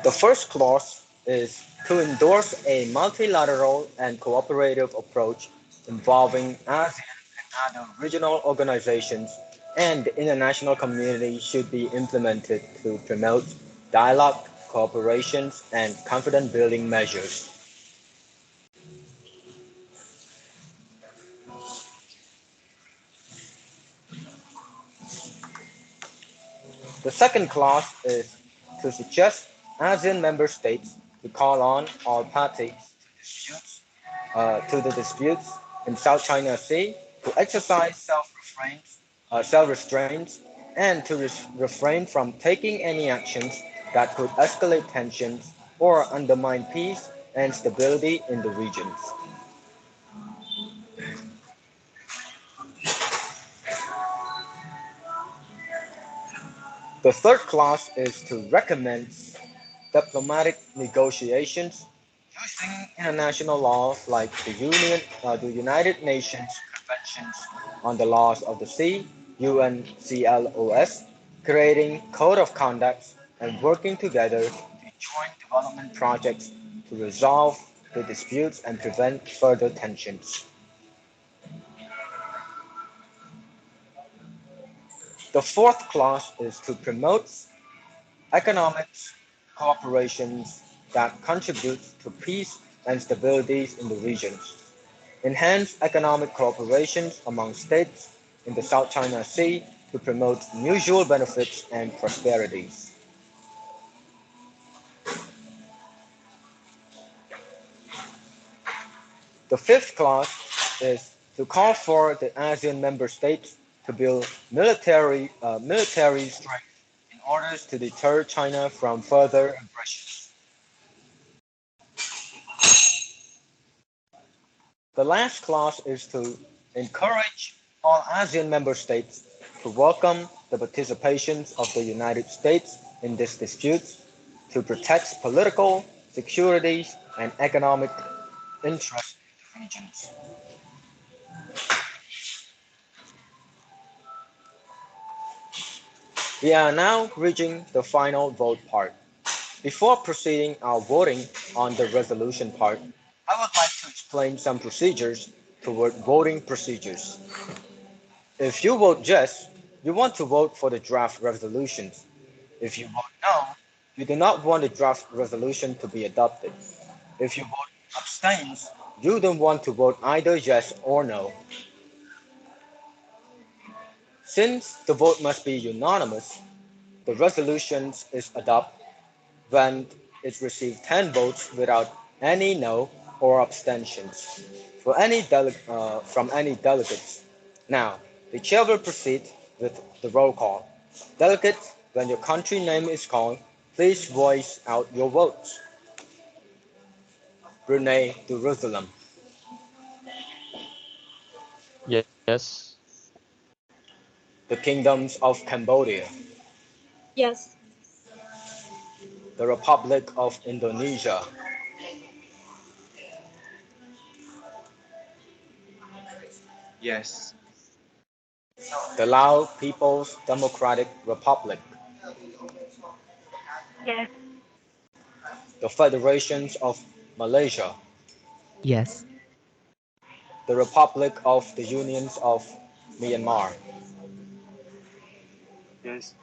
The first clause is to endorse a multilateral and cooperative approach involving ASEAN and other regional organizations and the international community should be implemented to promote dialogue, cooperation, and confidence building measures. The second clause is to suggest ASEAN member states to call on all parties to the disputes in South China Sea to exercise self-restraint and to refrain from taking any actions that could escalate tensions or undermine peace and stability in the regions. The third clause is to recommend diplomatic negotiations using international laws like the United Nations Conventions on the Laws of the Sea, UNCLOS, creating code of conduct and working together in joint development projects to resolve the disputes and prevent further tensions. The fourth clause is to promote economic cooperation that contributes to peace and stability in the regions. Enhance economic cooperation among states in the South China Sea to promote mutual benefits and prosperities. The fifth clause is to call for the ASEAN member states to build military strength in order to deter China from further aggression. The last clause is to encourage all ASEAN member states to welcome the participation of the United States in this dispute to protect political, security, and economic interests in the regions. We are now reaching the final vote part. Before proceeding our voting on the resolution part, I would like to explain some procedures toward voting procedures. If you vote yes, you want to vote for the draft resolutions. If you vote no, you do not want the draft resolution to be adopted. If you vote abstains, you don't want to vote either yes or no. Since the vote must be unanimous, the resolution is adopted when it receives 10 votes without any no or abstentions from any delegates. Now, the chair will proceed with the roll call. Delegates, when your country name is called, please voice out your votes. Brunei Darussalam, Yes. the Kingdoms of Cambodia, Yes. the Republic of Indonesia, Yes. the Lao People's Democratic Republic, Yes. the Federations of Malaysia, Yes. the Republic of the Unions of Myanmar, Yes.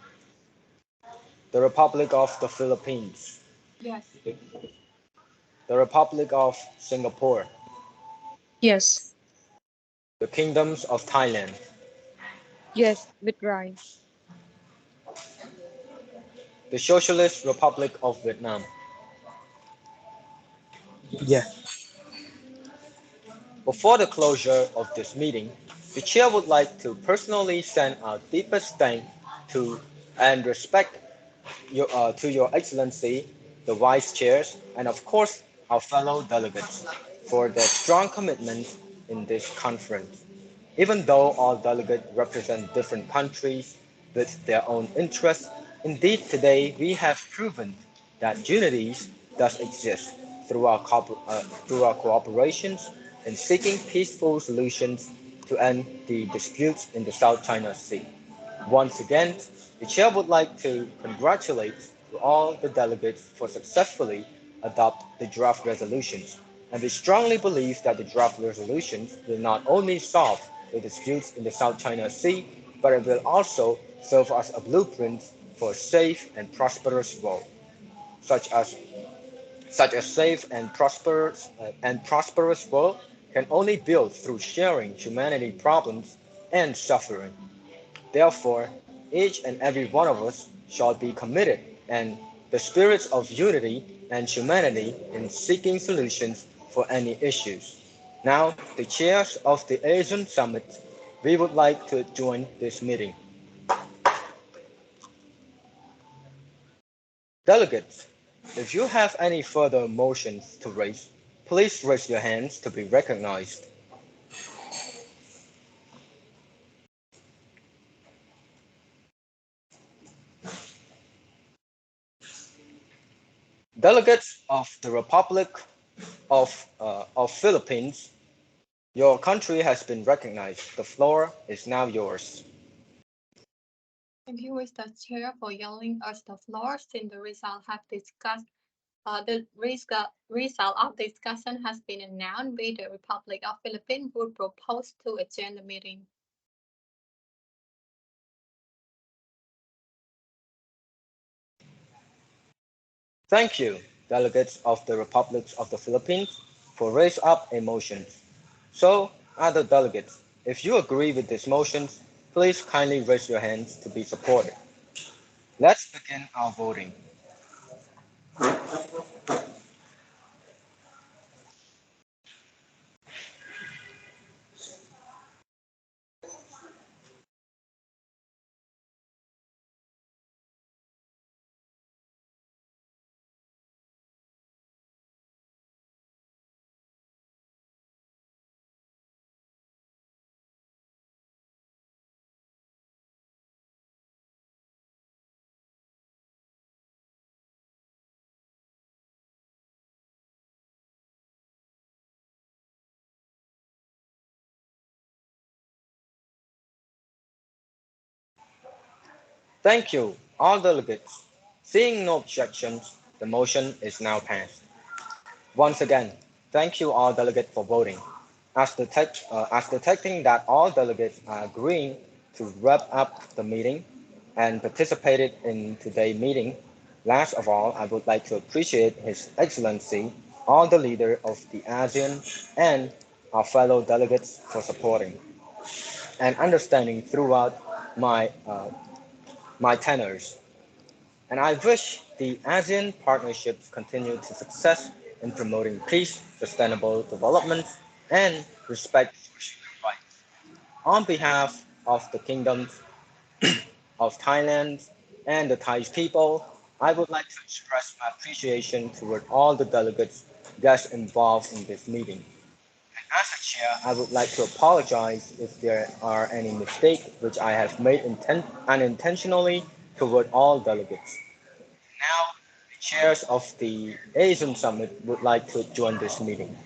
the Republic of the Philippines, Yes. the Republic of Singapore, Yes. the Kingdoms of Thailand, Yes, with right. the Socialist Republic of Vietnam. Yes. Before the closure of this meeting, the chair would like to personally send our deepest thanks to and respect to Your Excellency, the Vice Chairs, and of course our fellow delegates for their strong commitment in this conference. Even though all delegates represent different countries with their own interests, indeed today we have proven that unity does exist through through our cooperations in seeking peaceful solutions to end the disputes in the South China Sea. Once again, the chair would like to congratulate all the delegates for successfully adopt the draft resolutions, and we strongly believe that the draft resolutions will not only solve the disputes in the South China Sea, but it will also serve as a blueprint for a safe and prosperous world, such as such a safe and prosperous world can only build through sharing humanity problems and suffering. Therefore, each and every one of us shall be committed and the spirits of unity and humanity in seeking solutions for any issues. Now, the chairs of the ASEAN Summit, we would like to join this meeting. Delegates, if you have any further motions to raise, please raise your hands to be recognized. Delegates of the Republic of Philippines, your country has been recognized. The floor is now yours. Thank you, Mr. Chair, for yielding us the floor since the result have discussed. Result of discussion has been announced. We, the Republic of Philippines, would propose to adjourn the meeting. Thank you, delegates of the Republic of the Philippines, for raise up a motion. So, other delegates, if you agree with this motion, please kindly raise your hands to be supported. Let's begin our voting. Thank you, all delegates. Seeing no objections, the motion is now passed. Once again, thank you all delegates for voting. As detecting that all delegates are agreeing to wrap up the meeting and participated in today's meeting, last of all, I would like to appreciate His Excellency, all the leaders of the ASEAN and our fellow delegates for supporting and understanding throughout my tenures. And I wish the ASEAN partnerships continue to success in promoting peace, sustainable development, and respect for human rights. On behalf of the kingdoms of Thailand and the Thai people, I would like to express my appreciation toward all the delegates, guests involved in this meeting. As a chair, I would like to apologize if there are any mistakes which I have made unintentionally toward all delegates. Now, the chairs of the Asian Summit would like to join this meeting.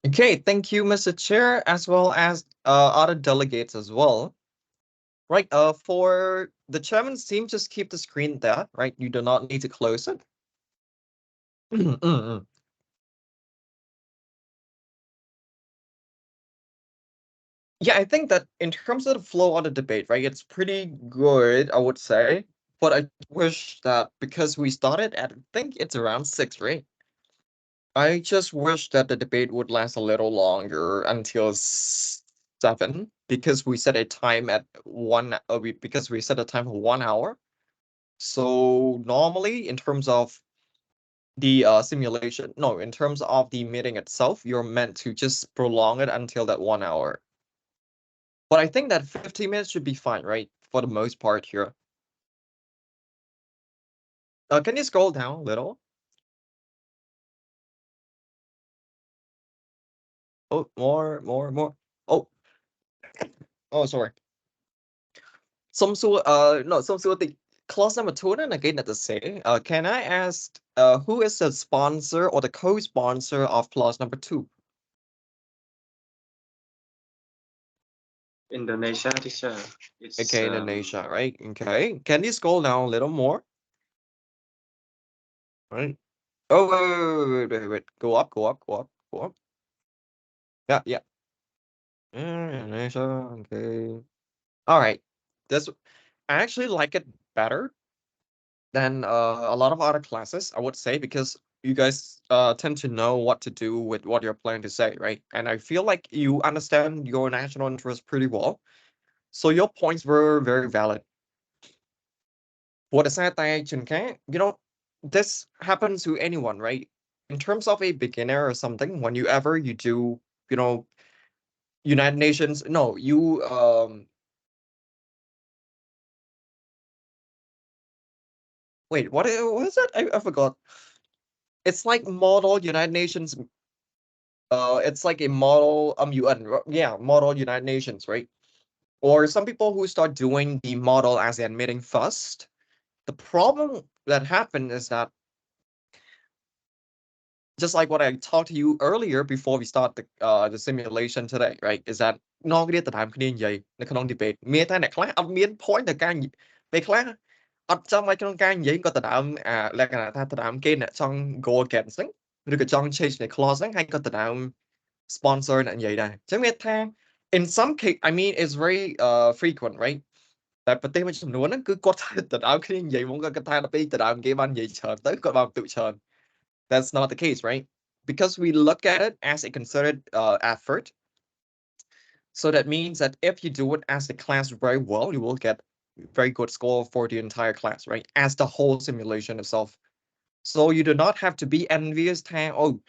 Okay, thank you, Mr. Chair, as well as other delegates as well. Right, for the chairman's team, just keep the screen there, right? You do not need to close it. Yeah, I think that in terms of the flow of the debate, right, it's pretty good, I would say. But I wish that because we started at, I think it's around 6, right? I just wish that the debate would last a little longer until 7, because we set a time at because we set a time for 1 hour. So normally, in terms of the simulation, no, in terms of the meeting itself, you're meant to just prolong it until that 1 hour. But I think that 15 minutes should be fine, right? For the most part here. Can you scroll down a little? Oh, more. Oh, oh, sorry. Some sort, no, some sort of the clause number 2 and again at the say. Can I ask, who is the sponsor or the co-sponsor of clause number 2? Indonesia, teacher. It's Okay, Indonesia, right? Okay. Can you scroll down a little more? Right. Oh, wait. Go up. Yeah. Indonesia, okay. All right. This I actually like it better than a lot of other classes, I would say, because you guys tend to know what to do with what you're planning to say, right? And I feel like you understand your national interest pretty well. So your points were very valid. For the satire, this happens to anyone, right? In terms of a beginner or something, whenever you do, United Nations, no, you wait, what is it? I forgot. It's like model United Nations. It's like a model UN, yeah, model United Nations, right? Or some people who start doing the model as an meeting first. The problem that happened is that just like what I talked to you earlier before we start the simulation today, right? Is that នងគ្នាទៅតាមគ្នានិយាយនៅក្នុង debate មានតែអ្នកខ្លះអត់មាន point ទៅការពេលខ្លះអត់ចាំឲ្យក្នុងការនិយាយក៏ទៅដើមលក្ខណៈថាទៅដើមគេអ្នកចង់ go against ហ្នឹងឬក៏ចង់ change ใน clause ហ្នឹងហើយក៏ទៅដើម sponsor អ្នកនិយាយដែរអញ្ចឹងមានថា in some case I mean it's very frequent right តែប្រទេសមួយចំនួនហ្នឹងគឺគាត់ទៅដើមគ្នានិយាយហ្មងគាត់ថាដល់ពេលទៅដើមគេបាននិយាយច្រើនទៅគាត់បានបន្ទុកច្រើន That's not the case, right? Because we look at it as a concerted effort. So that means that if you do it as the class very well, you will get very good score for the entire class, right? As the whole simulation itself. So you do not have to be envious. Oh,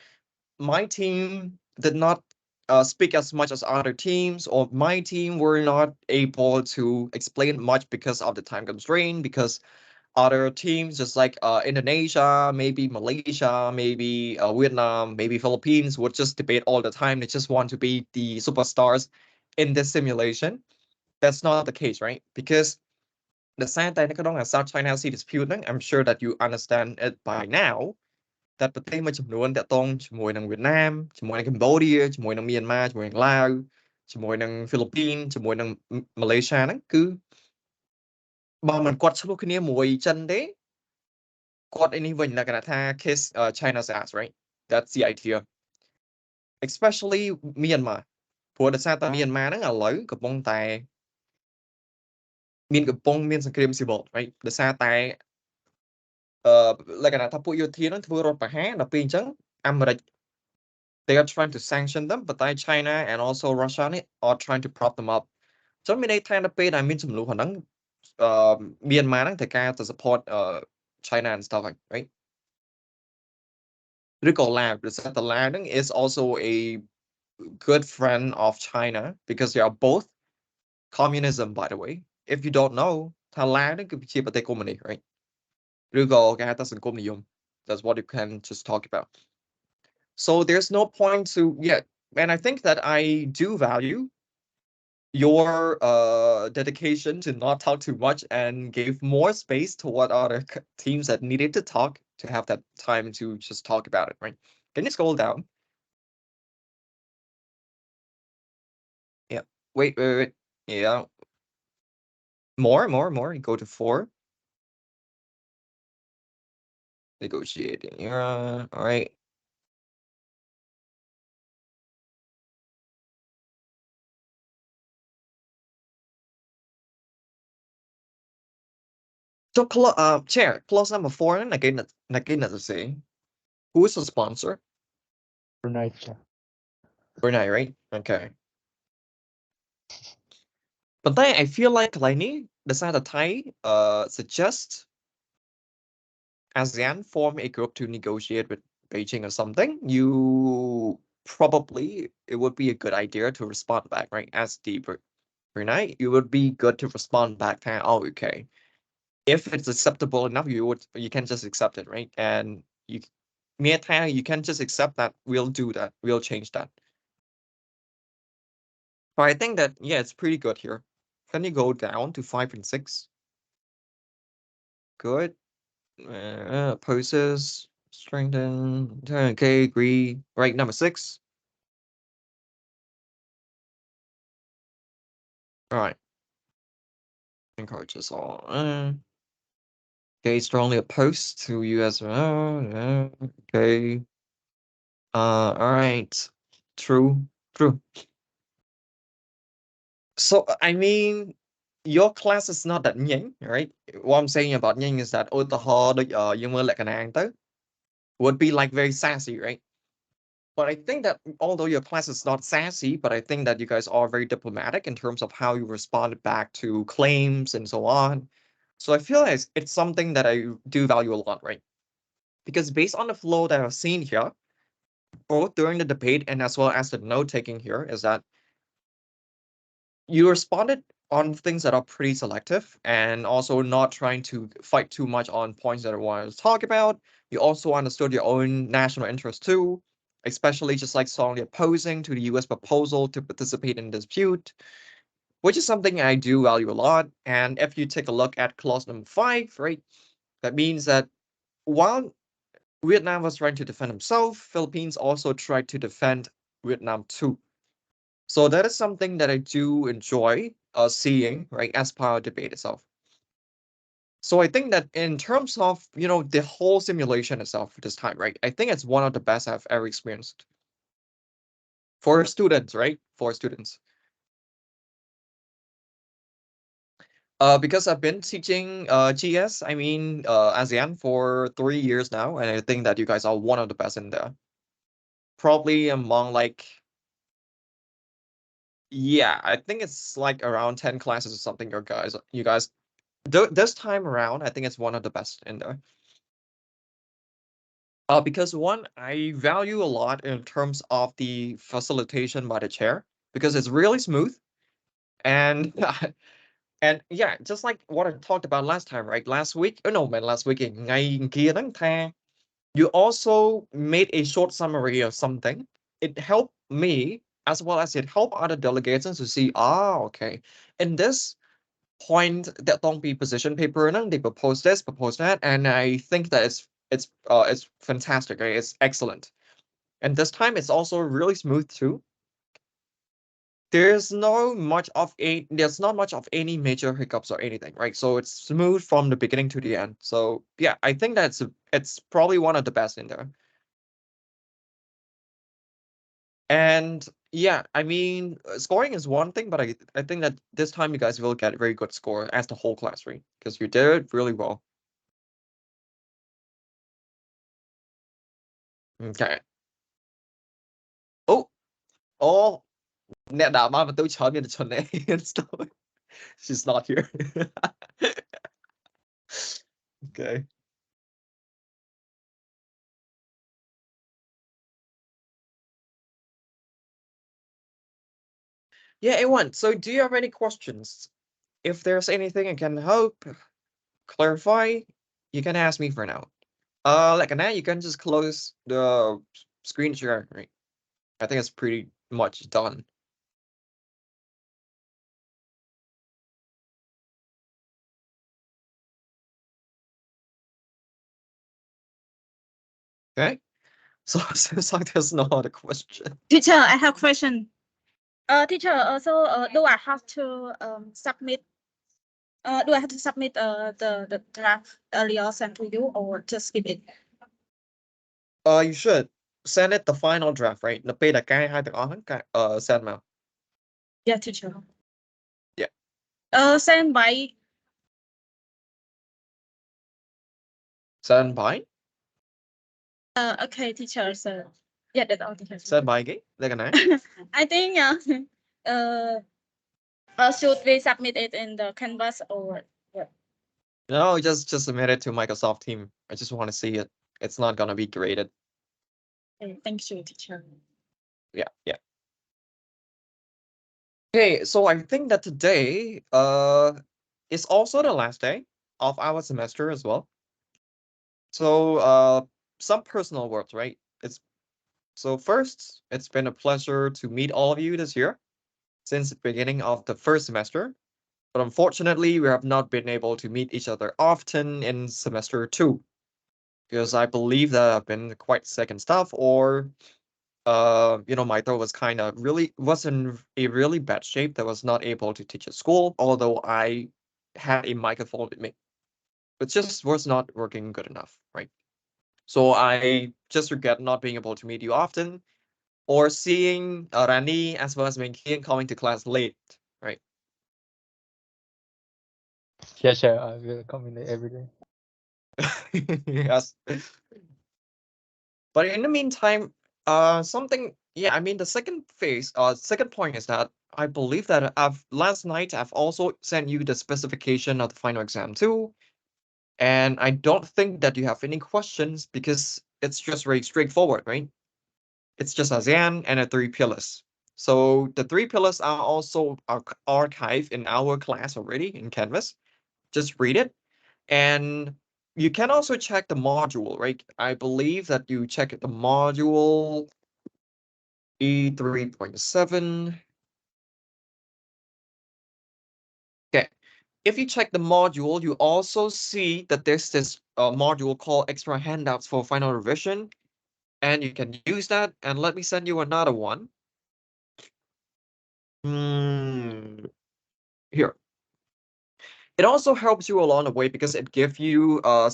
my team did not speak as much as other teams, or my team were not able to explain much because of the time constraint, because other teams just like Indonesia, maybe Malaysia, maybe Vietnam, maybe Philippines would just debate all the time. They just want to be the superstars in this simulation. That's not the case, right? Because the South China Sea dispute, I'm sure that you understand it by now, that ប្រទេសមួយចំនួនតាក់ទងជាមួយនឹងវៀតណាមជាមួយនឹង Cambodia ជាមួយនឹង Myanmar ជាមួយនឹង Laos ជាមួយនឹង Philippines ជាមួយនឹង Malaysia ហ្នឹងគឺបើមិនគាត់ឆ្លោះគ្នាមួយចិនទេគាត់ឯនេះវិញលក្ខណៈថា kiss China's ass, right? That's the idea. Especially Myanmar ព្រោះដោយសារតែ Myanmar ហ្នឹងឥឡូវកំពុងតែមានសង្គ្រាម civil, right? ដោយសារតែលក្ខណៈថាពួកយោធាហ្នឹងធ្វើរដ្ឋប្រហារដល់ពេលអញ្ចឹងអាមេរិក they are trying to sanction them ប៉ុន្តែ China and also Russia នេះ are trying to prop them up អញ្ចឹងមានន័យថាដល់ពេលដែលមានចំនួនហ្នឹងMyanmar ហ្នឹងត្រូវការទៅ support China and stuff like, right? ឬក៏ Laos ដោយសារតែ Laos ហ្នឹង is also a good friend of China because they are both communism, by the way. If you don't know ថា Laos ហ្នឹងគឺជាប្រទេសកុម្មុយនីស right? ឬក៏គេហៅថាសង្គមនិយម that's what you can just talk about. So there's no point to, yeah, and I think that I do value your dedication to not talk too much and gave more space to what other teams that needed to talk to have that time to just talk about it, right? Can you scroll down? Yeah, wait. Yeah, more, go to 4. Negotiating, yeah, all right. So, Chair, clause number 4, and again, as I say, who is the sponsor? Brunei, Chair. Brunei, right? Okay. But then I feel like Laini decided Thai suggest ASEAN form a group to negotiate with Beijing or something. It would be a good idea to respond back, right? As the Brunei, it would be good to respond back. Oh, okay. If it's acceptable enough, you can just accept it, right? And you can just accept that. We'll do that. We'll change that. But I think that, yeah, it's pretty good here. Can you go down to 5 and 6? Good. Opposes, strengthen. Okay, agree. Right, number 6. All right. Encourages all. Okay, strongly opposed to U.S. Okay. All right. True. So, I mean, your class is not that nhanh, right? What I'm saying about nhanh is that would be like very sassy, right? But I think that although your class is not sassy, but I think that you guys are very diplomatic in terms of how you responded back to claims and so on. So I feel like it's something that I do value a lot, right? Because based on the flow that I've seen here, both during the debate and as well as the note taking here, is that you responded on things that are pretty selective and also not trying to fight too much on points that I want to talk about. You also understood your own national interest too, especially just like strongly opposing to the US proposal to participate in dispute, which is something I do value a lot. And if you take a look at clause number 5, right, that means that while Vietnam was trying to defend himself, Philippines also tried to defend Vietnam too. So that is something that I do enjoy seeing, right, as part of the debate itself. So I think that in terms of, the whole simulation itself this time, right, I think it's one of the best I've ever experienced. For students, right? For students. Because I've been teaching GS, ASEAN for 3 years now, and I think that you guys are one of the best in there. Probably among I think it's like around 10 classes or something. You guys, this time around, I think it's one of the best in there. Because one, I value a lot in terms of the facilitation by the chair because it's really smooth, and and yeah, just like what I talked about last time, right? Last week, oh no, man, last week, ngày kia tháng tha, you also made a short summary of something. It helped me as well as it helped other delegates to see, okay, in this point that don't be position paper, and they propose this, propose that, and I think that it's it's fantastic, right? It's excellent. And this time it's also really smooth too. There's not much of any major hiccups or anything, right? So it's smooth from the beginning to the end. So yeah, I think it's probably one of the best in there. And yeah, I mean, scoring is one thing, but I think that this time you guys will get a very good score as the whole class, right? Because you did it really well. Okay. Oh, oh, nè đã mà tôi chọn mình chọn này. She's not here. Okay. Yeah, A1. So do you have any questions? If there's anything I can help clarify, you can ask me for now. Like now you can just close the screen share, right? I think it's pretty much done. Okay. So seems like there's no other question. Teacher, I have question. Teacher, do I have to submit? Do I have to submit the draft earlier sent to you, or just skip it? You should send it the final draft, right? Nó bây là cái hai từ send mà. Yeah, teacher. Yeah. Send by. Send by? Okay, teacher. So yeah, that's all, teacher. Send by cái? Like an I think should we submit it in the Canvas or what? No, just submit it to Microsoft Team. I just want to see it. It's not gonna be graded. Okay, thank you, teacher. Yeah, yeah. Okay, so I think that today is also the last day of our semester as well. So some personal words, right? So first, it's been a pleasure to meet all of you this year since the beginning of the first semester. But unfortunately, we have not been able to meet each other often in semester 2 because I believe that I've been quite sick and stuff, or my throat was in a really bad shape that was not able to teach at school, although I had a microphone with me. It just was not working good enough, right? So I just regret not being able to meet you often, or seeing Rani as well as Menkian coming to class late, right? Yeah, sure. I will come in every day. Yes. But in the meantime, I mean, the second point is that I believe that last night I've also sent you the specification of the final exam too. And I don't think that you have any questions because it's just very straightforward, right? It's just ASEAN and the 3 pillars. So the 3 pillars are also archived in our class already in Canvas. Just read it. And you can also check the module, right? I believe that you check the module E3.7. Okay. If you check the module, you also see that there's this module called extra handouts for final revision. And you can use that. And let me send you another one. Here. It also helps you along the way because it gives you a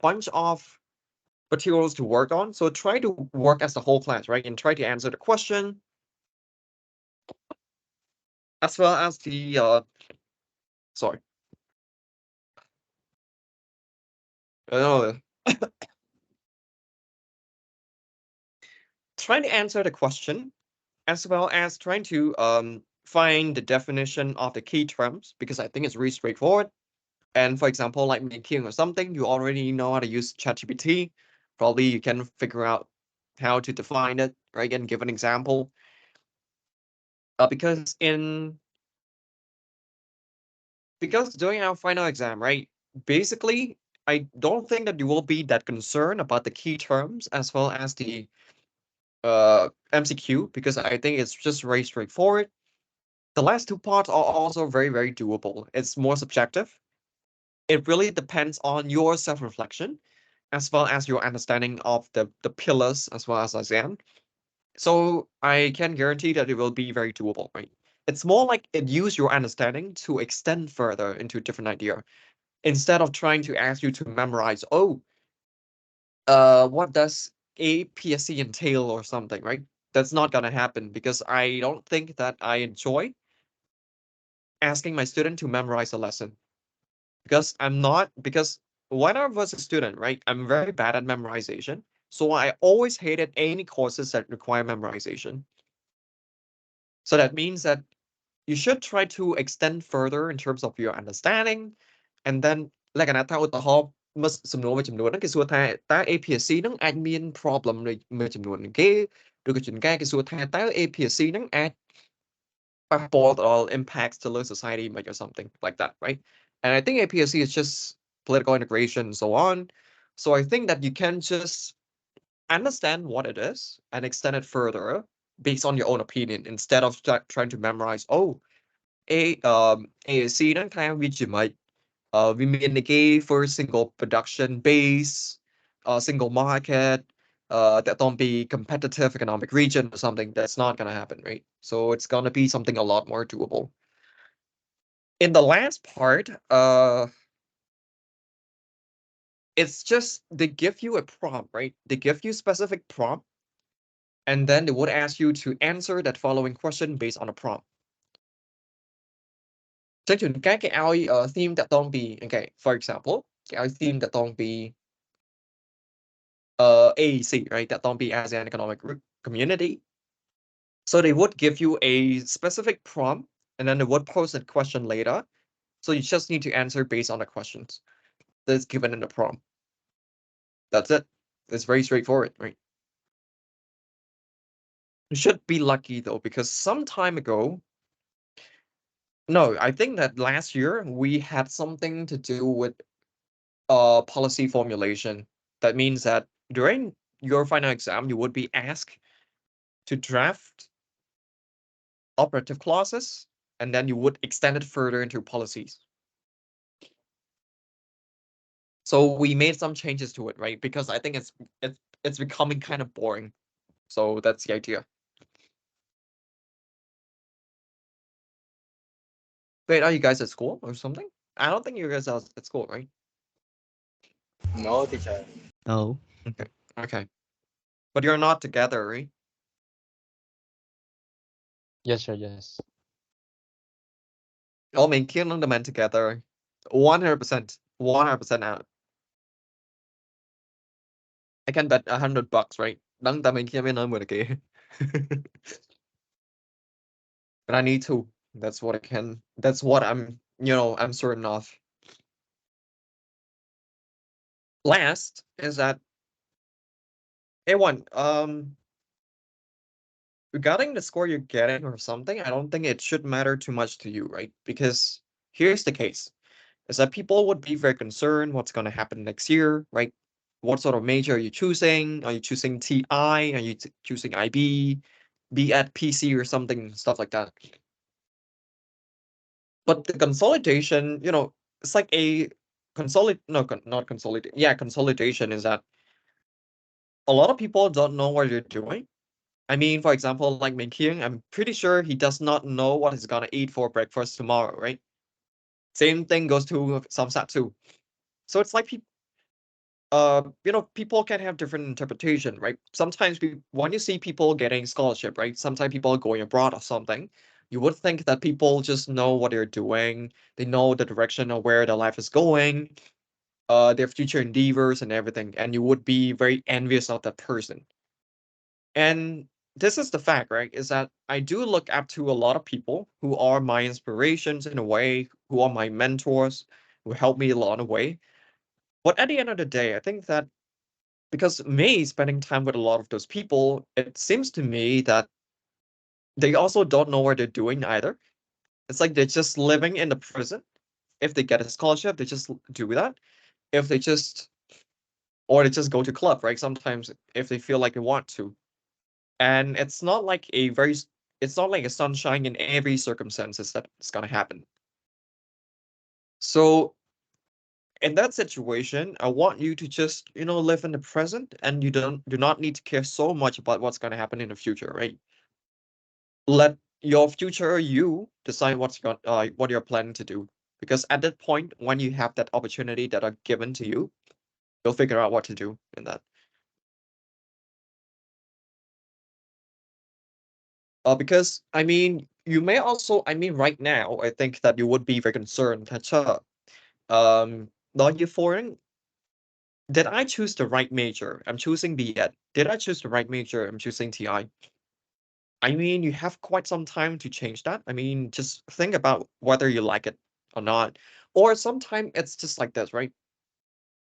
bunch of materials to work on. So try to work as the whole class, right? And try to answer the question as well as the sorry. Trying to answer the question as well as trying to find the definition of the key terms because I think it's really straightforward. And for example, like making or something, you already know how to use ChatGPT. Probably you can figure out how to define it, right? And give an example. Because during our final exam, right? Basically, I don't think that you will be that concerned about the key terms as well as the MCQ because I think it's just very straightforward. The last 2 parts are also very, very doable. It's more subjective. It really depends on your self-reflection as well as your understanding of the pillars as well as ASEAN. So I can guarantee that it will be very doable, right? It's more like it use your understanding to extend further into a different idea instead of trying to ask you to memorize, oh, what does APSC entail or something, right? That's not gonna happen because I don't think that I enjoy asking my student to memorize a lesson because because when I was a student, right, I'm very bad at memorization. So I always hated any courses that require memorization. So that means that you should try to extend further in terms of your understanding. And then លក្ខណៈថាឧទាហរណ៍មើលសំណួរមួយចំនួនហ្នឹងគេសួរថាតើ APSC ហ្នឹងអាចមាន problem មួយចំនួននឹងគេឬក៏ជួនកាលគេសួរថាតើ APSC ហ្នឹងអាចប៉ះពាល់ដល់ impacts to the society like or something like that, right? And I think APSC is just political integration and so on. So I think that you can just understand what it is and extend it further based on your own opinion instead of trying to memorize, oh, ASC ហ្នឹងថាវាជាម៉េចវាមាននៃគេ for single production base single market តកតងពី competitive economic region or something. That's not going to happen, right? So it's going to be something a lot more doable. In the last part, it's just they give you a prompt, right? They give you specific prompt and then they would ask you to answer that following question based on a prompt. ចឹងជួនកាលគេឲ្យ theme តកតងពី okay, for example គេឲ្យ theme តកតងពី AEC, right? តកតងពី ASEAN Economic Community. So they would give you a specific prompt and then they would pose a question later. So you just need to answer based on the questions that's given in the prompt. That's it. It's very straightforward, right? You should be lucky though, because some time ago, no, I think that last year we had something to do with policy formulation. That means that during your final exam, you would be asked to draft operative clauses, and then you would extend it further into policies. So we made some changes to it, right? Because I think it's becoming kind of boring. So that's the idea. Wait, are you guys at school or something? I don't think you guys are at school, right? No, teacher. No. Okay. Okay. But you're not together, right? Yes, sir. Yes. Oh, mình kiêng the men together. 100%. 100% out. I can bet $100, right? Đăng ta mình kia mới nói 10 cái. But I need to. That's what I can. That's what I'm certain of. Last is that A1, regarding the score you're getting or something, I don't think it should matter too much to you, right? Because here's the case, is that people would be very concerned what's going to happen next year, right? What sort of major are you choosing? Are you choosing TI? Are you choosing IB, be at PC or something, stuff like that. But the consolidation, it's like a not consolidate. Yeah, consolidation is that a lot of people don't know what you're doing. I mean, for example, like Min Kyung, I'm pretty sure he does not know what he's gonna eat for breakfast tomorrow, right? Same thing goes to Samsat too. So it's like people can have different interpretation, right? Sometimes when you see people getting scholarship, right? Sometimes people going abroad or something, you would think that people just know what they're doing. They know the direction of where their life is going, their future endeavors and everything, and you would be very envious of that person. And this is the fact, right? Is that I do look up to a lot of people who are my inspirations in a way, who are my mentors, who help me along the way. But at the end of the day, I think that because me spending time with a lot of those people, it seems to me that they also don't know what they're doing either. It's like they're just living in the present. If they get a scholarship, they just do that. If they just or they just go to club, right? Sometimes if they feel like they want to. And it's not like it's not like a sunshine in every circumstances that it's gonna happen. So in that situation, I want you to just, live in the present, and you do not need to care so much about what's going to happen in the future, right? Let your future you decide what you're planning to do. Because at that point, when you have that opportunity that are given to you, you'll figure out what to do in that. Because you may also, right now, I think that you would be very concerned that, not you foreign. Did I choose the right major? I'm choosing BEd. Did I choose the right major? I'm choosing TI. You have quite some time to change that. Just think about whether you like it or not. Or sometimes it's just like this, right?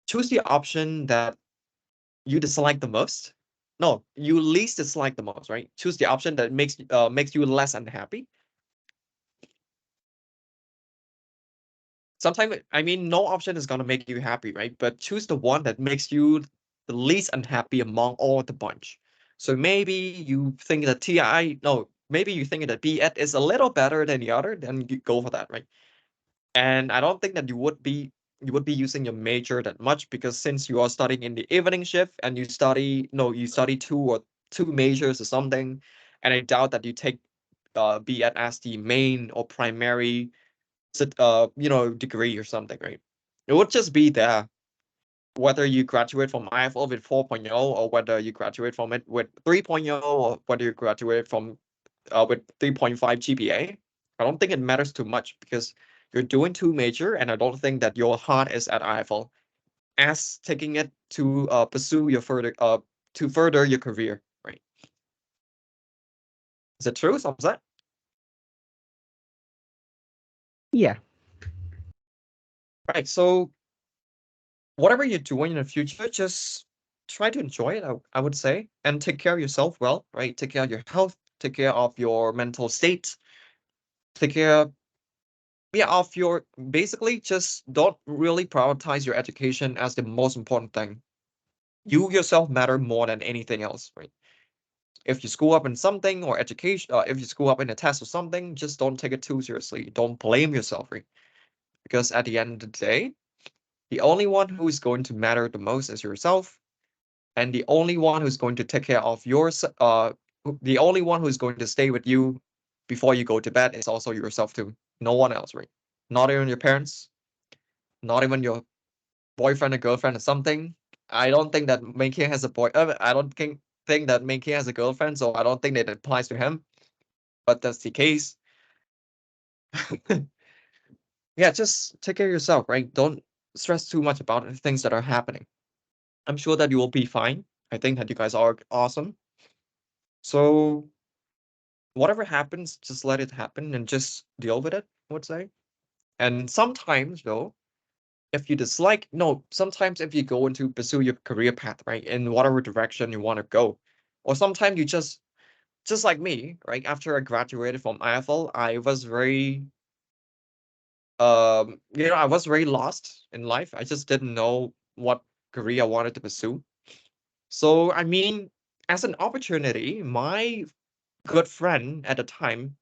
Choose the option that you dislike the most. No, you least dislike the most, right? Choose the option that makes you less unhappy. Sometimes, no option is gonna make you happy, right? But choose the one that makes you the least unhappy among all the bunch. So maybe you think that no, maybe you think that BEd is a little better than the other, then you go for that, right? And I don't think that you would be using your major that much, because since you are studying in the evening shift and you study two majors or something, and I doubt that you take BEd as the main or primary degree or something, right? It would just be there, whether you graduate from IFL with 4.0, or whether you graduate from it with 3.0, or whether you graduate from with 3.5 GPA. I don't think it matters too much, because you're doing two major, and I don't think that your heart is at IFL as taking it to pursue your further your career, right? Is it true, Samset? Yeah. Right. So whatever you're doing in the future, just try to enjoy it, I would say, and take care of yourself well, right? Take care of your health, take care of your mental state, take care, yeah, of your, basically just don't really prioritize your education as the most important thing. You yourself matter more than anything else, right? If you screw up in something or education, if you screw up in a test or something, just don't take it too seriously. Don't blame yourself, right? Because at the end of the day, the only one who is going to matter the most is yourself. And the only one who's going to take care of the only one who's going to stay with you before you go to bed is also yourself too. No one else, right? Not even your parents, not even your boyfriend or girlfriend or something. I don't think that Mankey has a boy. I don't think that Mankey has a girlfriend, so I don't think that it applies to him. But that's the case. Yeah, just take care of yourself, right? Don't stress too much about the things that are happening. I'm sure that you will be fine. I think that you guys are awesome. So whatever happens, just let it happen and just deal with it, I would say. And sometimes, though, if you dislike, no, sometimes if you go into pursue your career path, right, in whatever direction you want to go, or sometimes you just like me, right, after I graduated from IFL, I was very lost in life. I just didn't know what career I wanted to pursue. So, as an opportunity, my good friend at the time,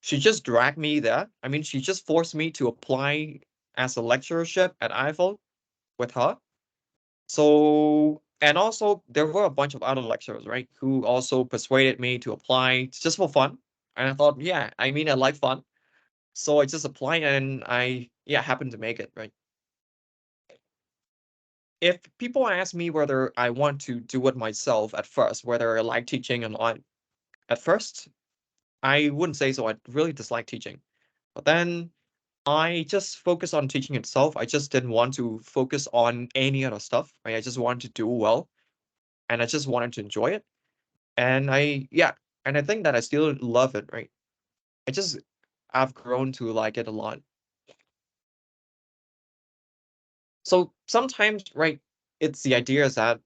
she just dragged me there. She just forced me to apply as a lecturership at IFL with her. So, and also there were a bunch of other lecturers, right, who also persuaded me to apply just for fun. And I thought, yeah, I like fun. So I just applied, and yeah, happened to make it, right? If people ask me whether I want to do it myself at first, whether I like teaching or not, at first, I wouldn't say so. I really dislike teaching. But then I just focus on teaching itself. I just didn't want to focus on any other stuff, right? I just wanted to do well, and I just wanted to enjoy it. And yeah, and I think that I still love it, right? I've grown to like it a lot. So sometimes, right, it's the idea is that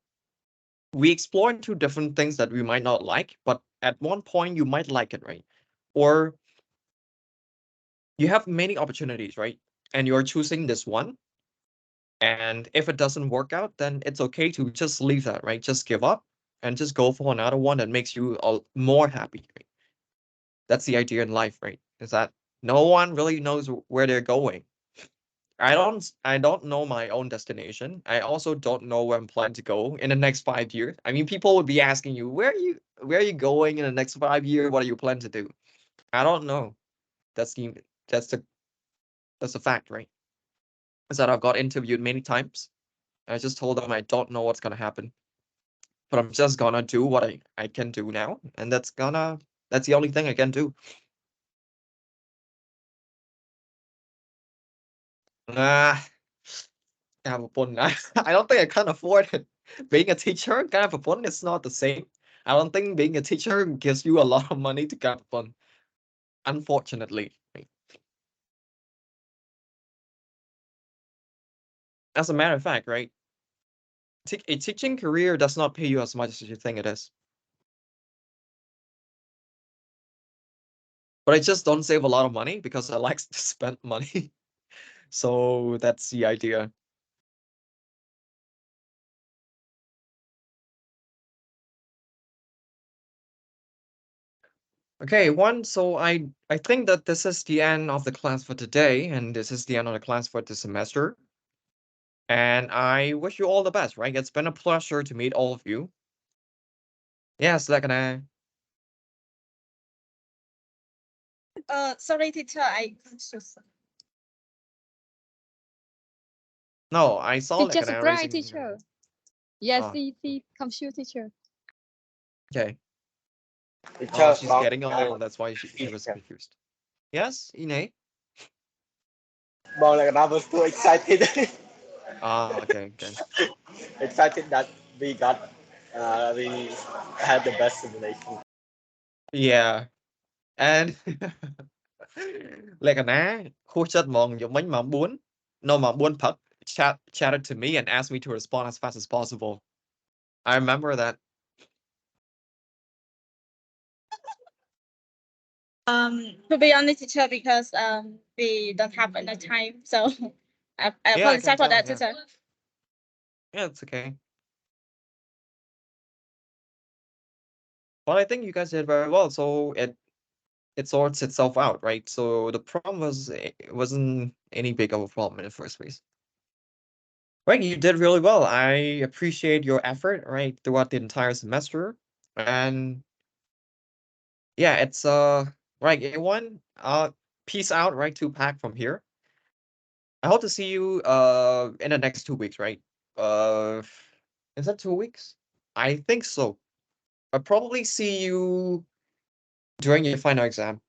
we explore into different things that we might not like, but at one point you might like it, right? Or you have many opportunities, right? And you're choosing this one. And if it doesn't work out, then it's okay to just leave that, right? Just give up and just go for another one that makes you more happy, right? That's the idea in life, right? Is that no one really knows where they're going. I don't know my own destination. I also don't know where I'm planning to go in the next 5 years. I mean, people would be asking you, where are you going in the next 5 years? What are you planning to do? I don't know. That's the that's the that's the fact, right? Is that I've got interviewed many times. I just told them I don't know what's gonna happen. But I'm just gonna do what I can do now, and that's the only thing I can do. Ah, I don't think I can afford it. Being a teacher, fun is not the same. I don't think being a teacher gives you a lot of money to fun. Unfortunately. As a matter of fact, right? A teaching career does not pay you as much as you think it is. But I just don't save a lot of money because I like to spend money. So that's the idea. Okay, so I think that this is the end of the class for today, and this is the end of the class for the semester. And I wish you all the best, right? It's been a pleasure to meet all of you. Yes, like Sorry, teacher, I confused. no, I saw like Teacher an surprise, raising. teacher. Yes, Ah, the confused teacher. okay. Teacher, Oh, she's mong getting old. That's why she was confused. Yes, Ine. Mong like I was too excited. Ah, okay, okay. Excited that we had the best simulation. Yeah, and like an á, khu chất mong dùng bánh mà muốn. No mà muốn thật. Chatted to me and asked me to respond as fast as possible. I remember that. To be honest, teacher, because we don't have enough time, so I Yeah, I can apologize for tell. that, Yeah, teacher. yeah, it's okay. Well, I think you guys did very well. So it sorts itself out, right? So the problem it wasn't any big of a problem in the first place. Right, you did really well. I appreciate your effort, right, throughout the entire semester. And yeah, it's right, everyone. Peace out, right? Tupac from here. I hope to see you in the next 2 weeks, right? Uh is that 2 weeks? I think so. I'll probably see you during your final exam.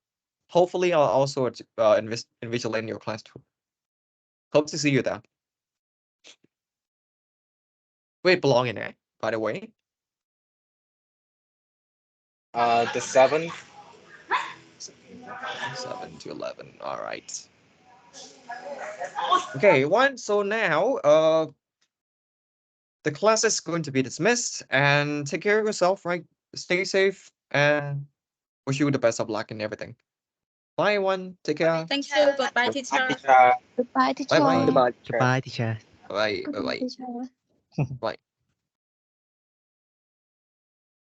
Hopefully I'll also invigilate in your class too. Hope to see you there. Wait, belong in there, by the way. The 7th. 7 to 11. All right. Okay, so now the class is going to be dismissed, and take care of yourself, right? Stay safe, and wish you the best of luck and everything. Bye, everyone. Take care. Thank you. Goodbye, teacher. Goodbye, Bye bye. teacher. Goodbye, teacher. Goodbye, teacher. Bye bye. Goodbye, Bye teacher. bye.